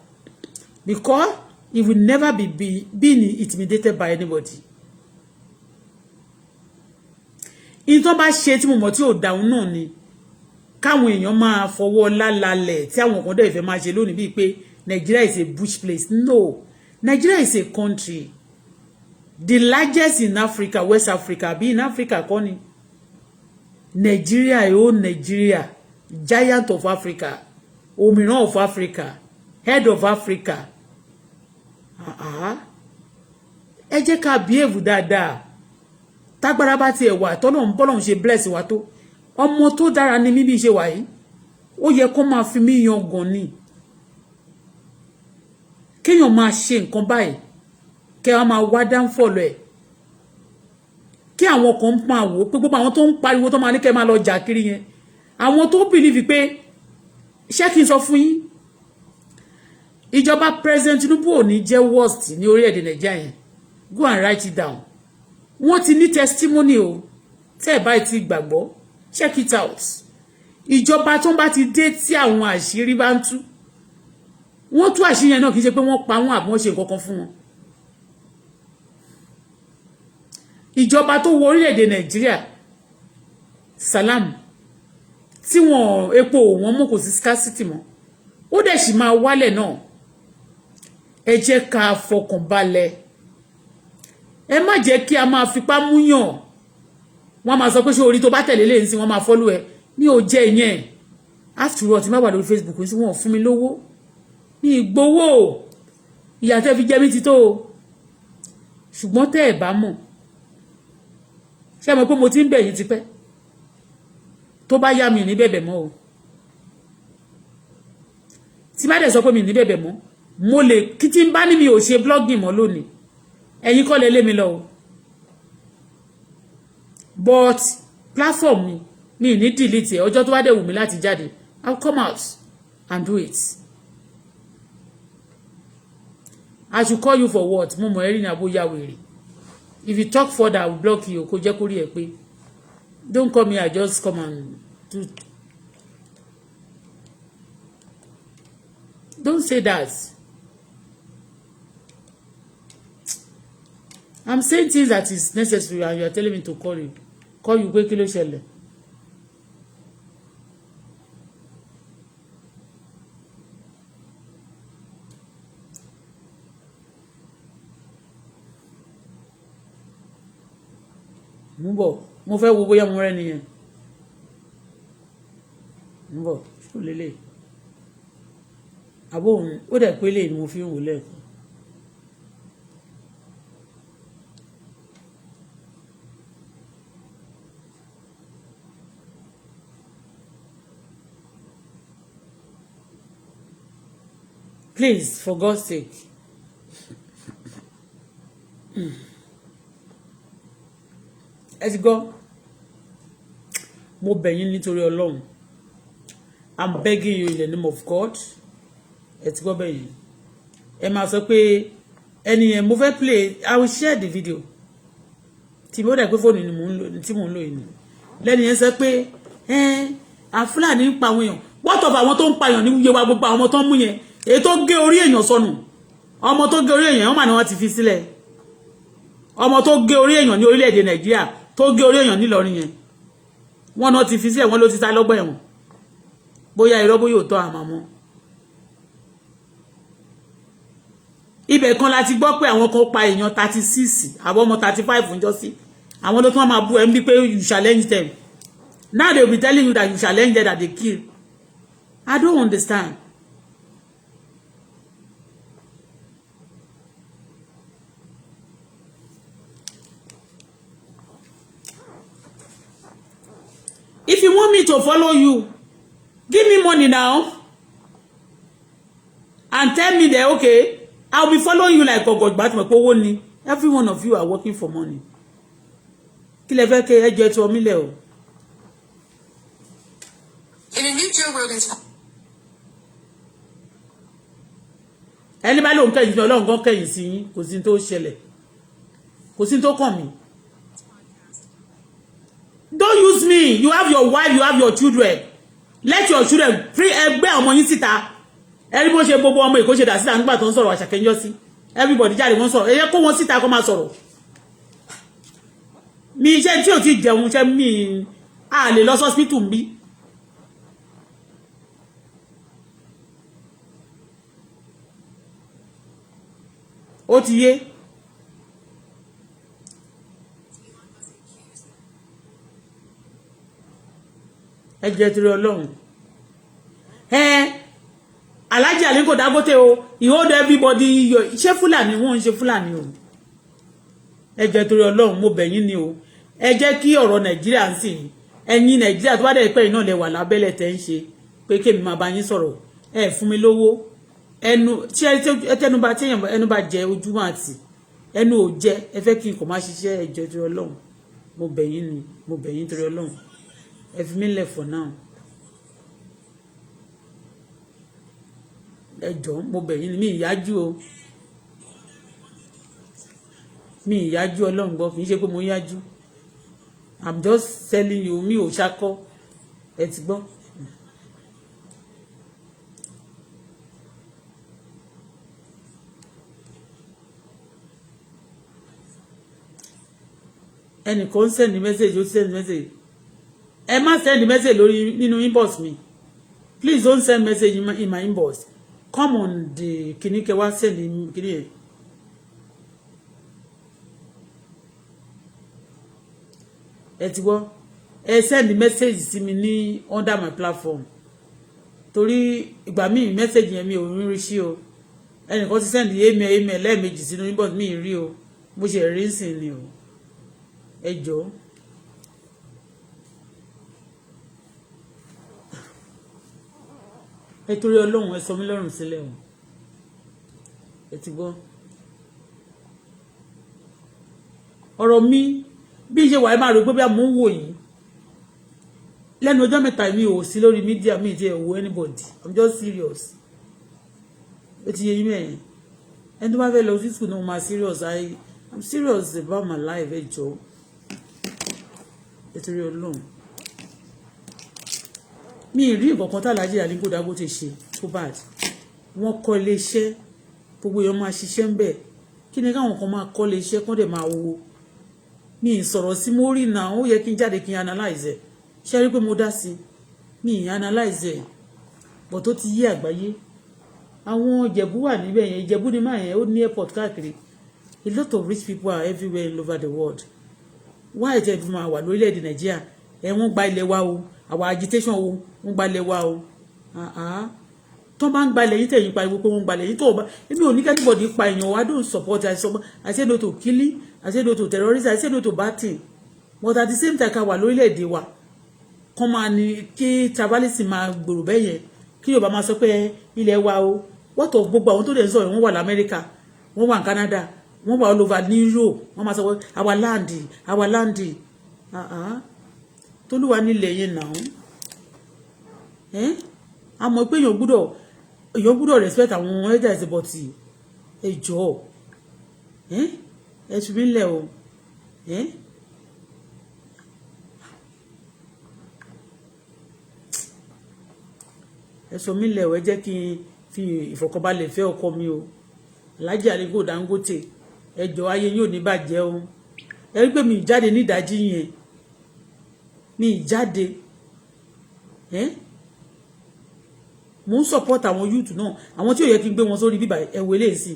S2: Because he will never be intimidated by anybody. Ìtọ́ bá ṣe tí mo mọ̀ tí ò dáhùn náà ni káwọn èèyàn máa fọwọ́ lálalẹ̀ tí àwọn kan dẹ̀ fẹ́ máa ṣe lónìí bíi pé Nigeria is a bush place. No, Nigeria is a country. The largest in Africa, West Africa, be in Africa, kọ́ni. Nigeria, Nigeria, giant of Africa, òmìrán of Africa, head of Africa. Ẹ jẹ́ ká behave dáadáa. Tágbára bá ti ẹ̀wà tọ́lọ́run ṣe bless wa tó. Ọmọ tó dára ni mí bí ṣe wà yìí. Ó yẹ kó máa fi mí yan gan ni. Kéèyàn máa ṣe nǹkan báyìí. Kẹ́ wá máa wá downfall ẹ̀. Kí àwọn kan máa wò pé gbogbo àwọn tó ń pariwo tó máa ní kẹ́ máa lọ jà kiri yẹn. Àwọn tó believe pé ṣé kí n sọ fún yín. Ìjọba President Tinubu ò ní jẹ́ worst ní orílẹ̀-èdè Nàìjíríà yẹn. Go and write it down. Wọ́n ti ní testimony o. Tẹ́ ẹ̀ bá ti gbàgbọ́. Check it out. Ìjọba tó ń bá ti dé tí àwọn àṣírí bá ń tú. Wọ́n tú àṣírí yẹn náà kì í ṣe pé wọ́n pa wọ́n àbí wọ́n ṣe nǹkan kan fún wọn. Ìjọba tó wọ orílẹ̀-èdè Nàìjíríà salam tí wọ́n epo wọn mú kò sí scarcity mọ́. Ó dẹ̀ sì máa wálẹ̀ náà. Ẹ jẹ́ ká fọkàn balẹ̀. Ẹ má jẹ́ kí a máa fipá múyàn. Wọ́n máa sọ pé ṣé orí tó bá tẹ̀lé lẹ́yìn sí wọ́n máa follow ẹ. Mi ò jẹ́ ìyẹn. After all tí má wà lórí Facebook sí wọ́n fún mi lówó. Mi ìgbowó. Ìyà tẹ́ fi jẹ mí ti tó o. Ṣùgbọ́n tẹ́ ẹ̀ bá mọ̀. Ṣé mọ̀ pé mo ti ń bẹ̀ yín tipẹ́. Tó bá yá mi ní bẹ̀bẹ̀ mọ́ o. Tí bá dẹ̀ sọ pé mi ní bẹ̀bẹ̀ mọ́. Mo lè kí tí ń bá ní mi ò ṣe blogging mọ́ lónìí. Ẹ̀yin kọ́ lẹ lé mi lọ o. But platform mi ní delete ẹ̀ ọjọ́ tó bá dẹ̀ wù mí láti jáde. I'll come out and do it. I should call you for what? Mo mọ̀ ẹ́ rí ní abóyá wèrè. If you talk further, I will block you. Kò jẹ́ kó rí ẹ pé. Don't call me, I just come and do. Don't say that. I'm saying things that is necessary and you are telling me to call you. Call you pé kí ló ṣẹlẹ̀. Mo fẹ́ wo bóyá mo rẹ́ nìyẹn. Mo bọ̀ ṣó lélẹ̀. Àbó òun ó dẹ̀ pé lè ni mo fi ń wò lẹ́ẹ̀kan. Please, for God's sake. Ẹ ti gbọ́, mo bẹ̀ yín nítorí Ọlọ́run. I'm begging you in the name of God. Ẹ ti gbọ́ bẹ́ẹ̀ yẹn. Ẹ máa sọ pé ẹni yẹn mo fẹ́ play, I will share the video. Tí mo dẹ̀ pé fóònù ni mò ń lò yìí. Lẹ́ni yẹn sọ pé Fúlàní ń pa àwọn èèyàn. What of àwọn tó ń pààyàn ní Yewa gbogbo àwọn ọmọ tó ń mú yẹn? Èyí tó gé orí èèyàn sọnù. Ọmọ tó gé orí èèyàn wọ́n mà ní wọ́n ti fi sílẹ̀. Ọmọ tó gé orí èèyàn ní orílẹ̀-èdè Nàìjíríà tó gé orí èèyàn nílọrin yẹn. Wọ́n náà ti fi sílẹ̀, wọ́n ló ti sá lọ́gbà ẹ̀wọ̀n. Bóyá irọ́ bóyá òótọ́ àmàmọ́. Ibẹ̀ kan láti gbọ́ pé àwọn kan pa èèyàn 36 àbọ̀ ọmọ 35 ńjọ́ sí. Àwọn ló tún máa bú ẹ ń bí pé you challenge them. Now they will be telling you that you challenge them that they kill. I don't understand. If you want me to follow you, give me money now and tell me that, okay, I'll be following you like God. Every one of you are working for money. In a new Joe Rogan's anybody ló ń kẹ́yìn sí Ọlọ́run gan kẹ́yìn sí yín kò sí tó ṣẹlẹ̀ kò sí tó kàn mí. Don't use me. You have your wife, you have your children. Let your children free ẹgbẹ́ ọmọ yín síta. Everybody ṣe gbogbo ọmọ Èkó ṣe dà síta nígbà tó ń sọ̀rọ̀ àṣàkẹ́ńjọ́ sí. Everybody jáde wọ́n sọ̀rọ̀. Ẹ yẹ kó wọn síta kó máa sọ̀rọ̀. Mi iṣẹ́ tí ò ti jẹun ṣe mi a lè lọ hospital bí. Ó ti yé. Ẹ jẹ́ torí Ọlọ́run. Alhaji Aliko Dangote o, he hold everybody. Ṣé Fúlàní wọ́n ń ṣe Fúlàní o. Ẹ jẹ́ torí Ọlọ́run mo bẹ̀ yín ni o. Ẹ jẹ́ kí ọ̀rọ̀ Nàìjíríà ń sìn. Ẹ̀yin Nàìjíríà tó bá dẹ̀ pé iná lẹ wà lábẹ́lẹ̀ tẹ́ ń ṣe pé kémi máa bá yín sọ̀rọ̀. Ẹ fún mi lówó. Ẹnu tí ẹnu bá jẹ ojúmọ́ àti ẹnu ò jẹ ẹ fẹ́ kí n kò má ṣiṣẹ́ ẹ jẹ́ torí Ọlọ́run. Mo bẹ̀ yín ni, mo bẹ̀ yín torí Ọlọ́run. Ẹ fi mí lẹ̀ for now. Ẹ jọ̀ọ́ mo bẹ̀ yín ni mi ìyájú o. Mi ìyájú Ọlọ́run gbọ́ kì í ṣe pé mo yájú. I'm just telling you mi ò ṣakọ́. Ẹ ti gbọ́. Ẹnìkan send message ó send message. Ẹ má send message lórí nínú inbox mi. Please don't send message in my inbox. Come on the kini ke wá send kini yẹn. Ẹ ti gbọ́. Ẹ send message sí mi ní under my platform. Torí ìgbà míì message yẹn mi ò rí sí o. Ẹnìkan ti send email lẹ́ẹ̀mejì sínú inbox mi rí o. Mo ṣe rí nsìn ni o. Ẹ jọ̀ọ́. Ẹ torí Ọlọ́run ẹ sọ mí lọ́rùn sílẹ̀ o. Ẹ ti gbọ́. Ọ̀rọ̀ mi bí ṣe wà ẹ máa rò pé bí a mò ń wò yìí. Lẹ́nu ọjọ́ mẹ́ta mi ò sí lórí media mi ti ẹ̀ wo anybody. I'm just serious. Ó ti yé yín mẹ́yìn. ẹni tó bá fẹ́ lọ sí school náà máa serious. I'm serious about my life ẹ jọ̀ọ́ nítorí Ọlọ́run mi ì rí nǹkan kan tàlájì Aliko Dangote ṣe tó bad wọ́n kọ́ iléeṣẹ́ gbogbo èèyàn máa ṣiṣẹ́ ń bẹ̀ kí ni káwọn kan máa kọ́ iléeṣẹ́ kán dẹ̀ máa wo mi ì sọ̀rọ̀ sí mo rí náà ó yẹ kí n jáde kí n analyze ẹ̀ ṣe rí pé mo dá sí mi ì analyze ẹ̀ bọ̀ tó ti yí àgbáyé àwọn Ìjẹ̀bú wà níbẹ̀ yẹn Ìjẹ̀bú ni máa yẹn ó ní airport káàkiri a lot of rich people are everywhere all over the world why ẹ̀ tẹ́ fi máa wà lórílẹ̀‐èdè Nàìjíríà ẹ̀ wọ́n gba ilẹ̀ wa o àwọn agitation o wọ́n gba ilẹ̀ wa o tó bá ń gbalẹ̀ yìí tẹ̀yìn pariwo pé wọ́n gbalẹ̀ yìí tó bá èmi ò ní kẹ́nìbọ̀dì pa èèyàn I don't support I say no to killing I say no to terrorism I say no to bad thing but at the same time ká wà lórílẹ̀‐èdè wa kọ́ máa ní kí tribalism máa gbòòrò bẹ́ẹ̀ yẹn kí Yorùbá máa sọ pé ilẹ̀ wa o wọ́tọ̀ gbogbo àwọn tó lè sọ wọ́n wà lamẹ́ríkà wọ́n wà ní Canada wọ́n wà all over ní Europe wọ́n máa sọ pé our land tólúwa nílẹ̀ yẹn náà a mọ̀ pé èèyàn gbúdọ̀ respect àwọn elders but ẹ jọ̀ọ́ ẹ tún mí lẹ̀ o ẹ sọ mí lẹ̀ o ẹ jẹ́ kí n fi ìfọ̀kànbalẹ̀ fẹ́ ọkọ mi o Alhaji Aliko Dangote ẹ jọ̀ọ́ ayé yóò ní bàjẹ́ o ẹ rí pé mi jáde ní ìdájí yẹn mi jáde mo ń support àwọn youth náà àwọn tí ò yẹ kí n gbé wọn sórí bíbá ẹwẹ léèsì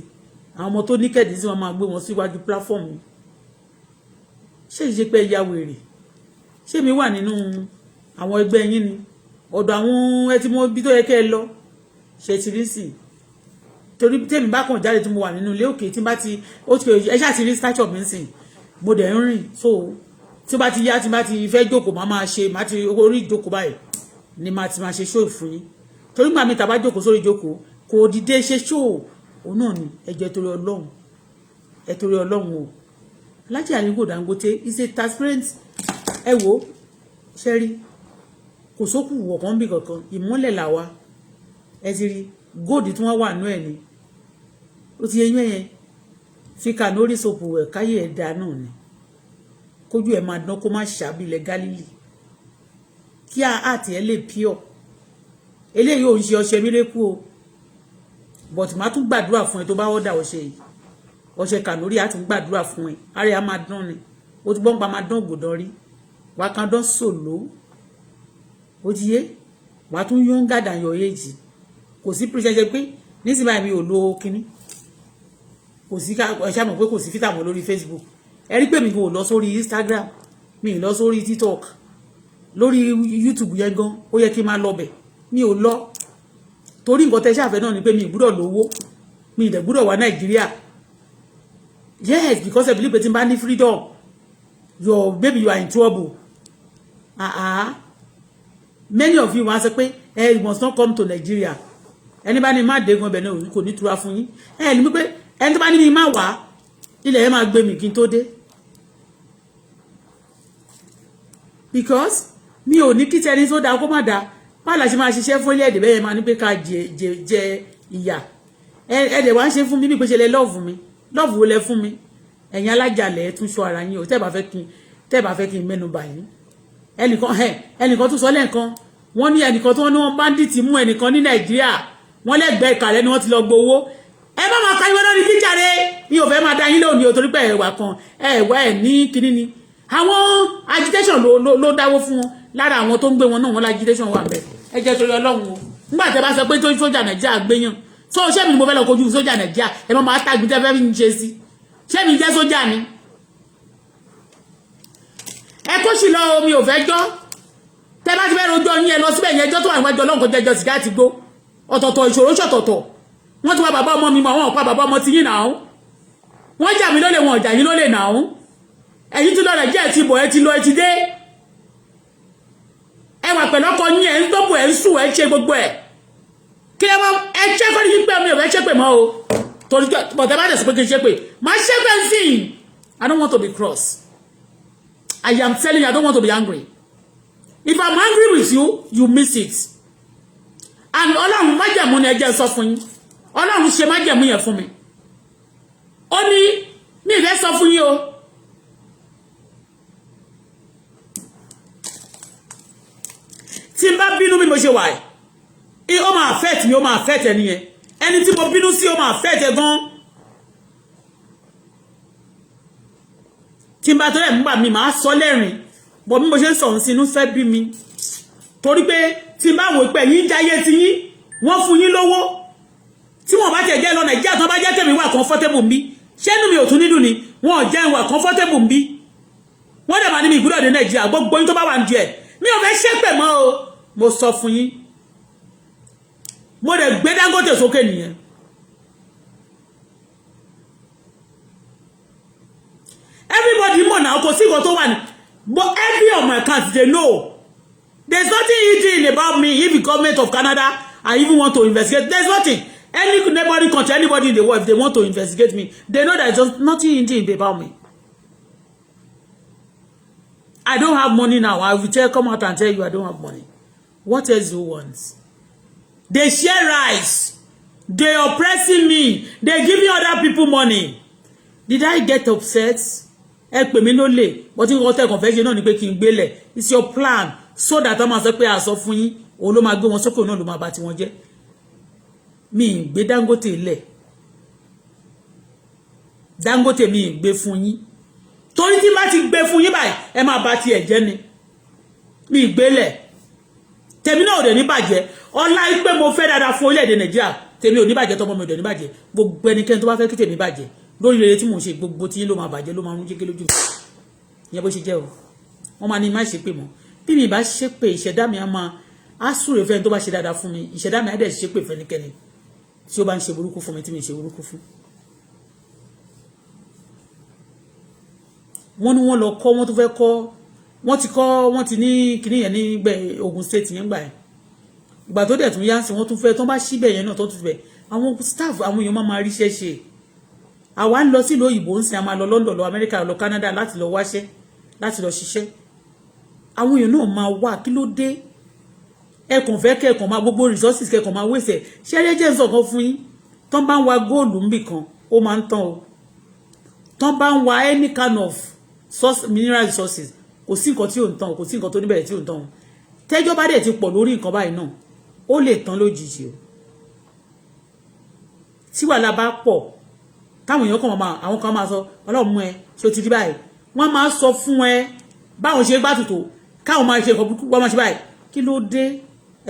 S2: àwọn ọmọ tó ní kẹ́ẹ̀dì sí wọn máa gbé wọn síwájú platform mi ṣé ìṣe pé ẹ̀yà wèrè ṣé mi wà nínú àwọn ẹgbẹ́ yín ni ọ̀dọ̀ àwọn ẹtí mo bí tó yẹ kẹ́ ẹ lọ ṣe ti rí sí torí tèmi bá kàn jáde tí mo wà nínú ilé òkè tí bá ti ó ti ẹ ṣáà ti rí stature mi sìn mo dẹ̀ ń rìn so tí bá ti yá tí bá ti fẹ́ jókòó máa ti orí ìjókòó báyìí ni máa ti máa ṣe show fún yín torí gbà mí tá bá jókòó sórí ìjókòó kò dìde ṣe show òun náà ni ẹjẹ torí Ọlọ́run o Alhaji Aliko Dangote is a transparent ẹ wo ṣẹ́rí kò sókù wọ̀kan bí kankan ìmọ́lẹ̀ làwa ẹ ti rí góòdì tí wọ́n wà nú ẹ̀ ni ó ti yẹn yẹn fi kà lórí sopò ẹ̀ káyé ẹ̀ dá náà ni kójú ẹ̀ máa dán kó má ṣàbílẹ̀ Gálílì kí àti ẹ̀ lè pure eléyìí ò ń ṣe ọṣẹ mírèkù o but má tún gbàdúrà fún ẹ tó bá ọ̀dà ọṣẹ yìí ọṣẹ kàlórí á tún gbàdúrà fún ẹ ààrẹ á máa dán ni ó ti gbọ́n pa máa dán ògùdán rí wàá kan dán sòló ó ti yé wàá tún yún gàdà yọ èjì kò sí píríṣẹ́ ṣe pé nísìnyí mi ò lo kinní kò sí ẹ̀ṣá mọ̀ pé kò sí fítà mọ́ lórí Facebook ẹ rí pé mi kò lọ sórí Instagram mi ì lọ sórí TikTok lórí YouTube yẹn gan ó yẹ kí n máa lọ bẹ̀ mi ò lọ torí nǹkan tẹ́ ṣàfẹ́ náà ni pé mi ì gbúdọ̀ lówó mi ì dẹ̀ gbúdọ̀ wá Nàìjíríà yes because I believe pé tí n bá ní freedom maybe you are in trouble many of you wọ́n á sọ pé you must not come to Nigeria ẹni bá ní má dé gan bẹ̀ náà kò ní tura fún yín ní wípé ẹni tó bá ní mi má wá ilẹ̀ yẹn máa gbé mi kí n tó dé because mi ò ní kí tẹni tó dáa kó má dáa báwo la ṣe máa ṣiṣẹ́ fún ilé-èdè bẹ́ẹ̀ máa ní pé ká jẹ ìyà ẹ̀ẹ́dẹ̀ wá ń ṣe fún mi bí pé ṣe lẹ lọ́ọ̀fù mi lọ́ọ̀fù wo lẹ fún mi ẹ̀yin alájàlẹ̀ tún ṣọ́ ara yín o tẹ́ bá fẹ́ kí n mẹ́nu bà yín ẹnìkan tún sọ lẹ́ẹ̀kan wọ́n ní ẹnìkan tó ní wọ́n bandit mú ẹnìkan ní Nàìjíríà wọ́n lẹ́gbẹ̀ẹ́ ìkàlẹ́ ni wọ́n ti lọ gbowó ẹ má máa káyọ̀ lórí kíjàre mi ò fẹ́ máa dá yín lónìí o torí pé ẹ̀wà kan ẹ̀wà ẹ̀ ní kíní ni àwọn agitation ló dáwó fún wọn lára àwọn tó ń gbé wọn náà wọn agitation wà bẹ́ẹ̀ ẹ jẹ́ torí Ọlọ́run o nígbà tẹ́ bá sọ pé tó sójà Nàìjíríà gbéyàn so ṣé mi ni mo fẹ́ lọ kojú sójà Nàìjíríà ẹ má máa tàgbí tẹ́ fẹ́ fi ń ṣe sí ṣé mi jẹ́ sójà ni ẹ kó sì lọ omi ò fẹ́ jọ́ tẹ́ bá ti fẹ́ rojọ́ yín ẹ lọ síbẹ̀ yẹn ẹjọ́ tó wà níwájú Ọlọ́run kò jẹjọ́ sìgá àti gbó ọ̀tọ̀ọ̀tọ̀ ìṣòro ṣọ̀tọ̀ọ̀tọ̀ wọ́n ti wá bàbá ọmọ mi mọ̀ wọ́n pa bàbá ọmọ ti yín náà wọ́n jà mí lólè wọn ọ̀jà yín lólè náà ẹ̀yin tí lọ́rẹ̀ jẹ́ ti bọ̀ ẹ ti lọ ẹ ti dé ẹ wà pẹ̀lú ọkọ yín ẹ̀ ń dọ́bù ẹ̀ ń sùn ẹ̀ ń ṣe gbogbo ẹ̀ kí ẹ mọ ẹ ṣe kọ́ ní yín pé mi ò fẹ́ ṣe pè mọ́ o torí bọ̀tẹ́ bá dẹ̀ sọ pé kí n ṣe pè máa ṣe pé ń sìn I don't want to be cross I am telling you I don't want to be angry if I'm angry with you you miss it and Ọlọ́run májẹ̀mú ni ẹ jẹ́ sọ fún yín Ọlọ́run ṣe májẹ̀mú yẹn fún mi ó ní mi ìfẹ́ sọ fún yín o tí n bá bínú bí mo ṣe wà yìí ó máa affect mi ó máa affect ẹni yẹn ẹni tí mo bínú sí ó máa affect ẹ gan tí n bá tó rẹ̀ nígbà mi máa sọ lẹ́rìn bọ̀ bí mo ṣe ń sọ̀rọ̀ sí inú fẹ́ bí mi torí pé tí n bá wò pé yín jáyé ti yín wọ́n fún yín lówó tí wọ́n bá tẹ̀ jẹ́ lọ Nàìjíríà tó bá jẹ́ tèmi wà comfortable ń bí ṣé inú mi ò tún nídùn ni wọ́n ò jẹ́ ìwà comfortable ń bí wọ́n dẹ̀ máa ní mi ìgbúdọ̀ dé Nàìjíríà gbogbo yín tó bá wà ń di ẹ̀ mi ò fẹ́ ṣépè mọ́ o mo sọ fún yín mo dẹ̀ gbé Dangote sókè nìyẹn everybody mọ̀ náà kò sí nǹkan tó wà ní but every of my accounts they know there's nothing hidden about me if the government of Canada I even want to investigate there's nothing anybody country anybody in the world if they want to investigate me they know there's just nothing hidden about me. I don't have money now. I will come out and tell you I don't have money. What else do you want? They share rice. They oppressing me. They giving other people money. Did I get upset? Help me no lay. But you want to confess you know ni pé kí n gbélé. It's your plan so that I'm sọ pé a sọ fún yín o ló máa gbé wọn sókè náà ló máa bá ti wọn jẹ́. Mi gbé Dangote lẹ̀. Dangote mi gbé fún yín. Torí tí bá ti gbé fún yín báyìí ẹ máa bá ti ẹ jẹ́ ni mi gbélẹ̀ tèmi náà ò dẹ̀ ní bàjẹ́ ọlá pé mo fẹ́ dáadáa fún orílẹ̀-èdè Nàìjíríà tèmi ò ní bàjẹ́ tọmọ mi ò dẹ̀ ní bàjẹ́ gbogbo ẹnikẹ́ni tó bá fẹ́ kí tèmi bàjẹ́ lórí rere tí mò ń ṣe gbogbo tí yín ló máa bàjẹ́ ló máa mú jẹ́gẹ́ lójú ìyẹn bó ṣe jẹ́ o wọ́n máa ní má ṣe pé mọ́ bí mi bá ṣe pé ìṣẹ̀dá mi á súre fẹ́ni tó bá ṣe dáadáa fún mi ìṣẹ̀dá mi á dẹ̀ ṣe pé fẹ́nikẹ́ni tí ó bá ń ṣe burúkú fún mi tí mi ṣe burúkú fún. wọ́n ní wọ́n lọ kọ́ wọ́n tó fẹ́ kọ́ wọ́n ti kọ́ wọ́n ti ní kíní yẹn ní gbẹ̀ Ògùn state yẹn gbà ẹ̀ ìgbà tó dẹ̀ tún yá sí wọ́n tún fẹ́ tó bá síbẹ̀ yẹn náà tó tún fẹ́ àwọn staff àwọn èèyàn máa ríṣẹ́ ṣe àwa ń lọ sí ìlú òyìnbó ń sin a máa lọ London lọ America lọ Canada láti lọ wáṣẹ́ láti lọ ṣiṣẹ́ àwọn èèyàn náà máa wà kí ló dé ẹkùn fẹ́ kẹ́kùn máa gbogbo resources kẹ́kùn máa wéṣẹ̀ ṣẹ́rẹ́ jẹ́ nsọ̀kan fún yín tán bá ń wa góòlù níbì kan ó máa ń tán o tán bá ń wa any kind of source mineral resources kò sí nǹkan tí ò ń tán kò sí nǹkan tó níbẹ̀rẹ̀ tí ò ń tán tẹ́jọ́ bá dẹ̀ ti pọ̀ lórí nǹkan báyìí náà ó lè tán lójijì o tí wàhálà bá pọ̀ táwọn èèyàn kan máa àwọn kan máa sọ Ọlọ́run mú ẹ ṣé o ti rí báyìí wọ́n máa sọ fún ẹ báwọn ṣe gbá tutù káwọn máa ṣe nǹkan burúkú wọ́n máa ṣe báyìí kí ló dé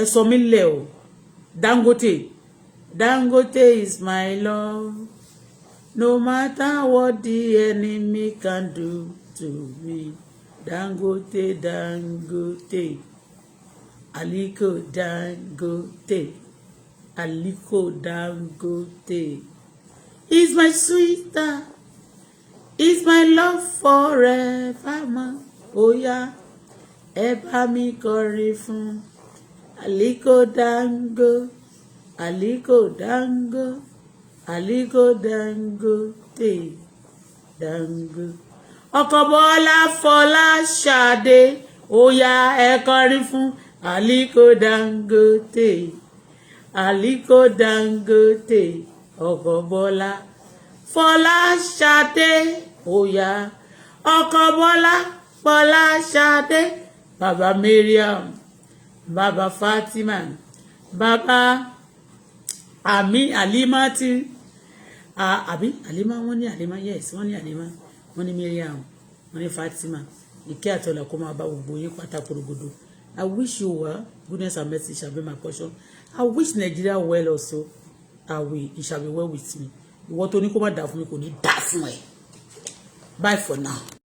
S2: ẹ sọ mí lẹ̀ o Dangote is my love no matter what the enemy can do to me. Dangote Aliko Dangote is my sweeter, is my love forever. Oh yeah, ẹ bá mi kọrin fún Aliko Dangote. Ọkọ Bọ́lá Fọláṣadé ó yá ẹ kọrin fún Aliko Dangote ọkọ Bọ́lá Fọláṣadé ó yá ọkọ Bọ́lá Fọláṣadé bàbá Mariam bàbá Fatima bàbá Alimati àbí Alima wọ́n ní Alima yes wọ́n ní Alima wọ́n ní Mariam wọ́n ní Fatima ìkẹ́ àtọ́lá kó máa bá gbogbo yín pátá korogodo. I wish you well. Goodness and mercy shall be my portion. I wish Nigeria well also. It shall be well with me. Ìwọ tó ní kó má dà fún mi kò ní dà fún ẹ. Bye for now.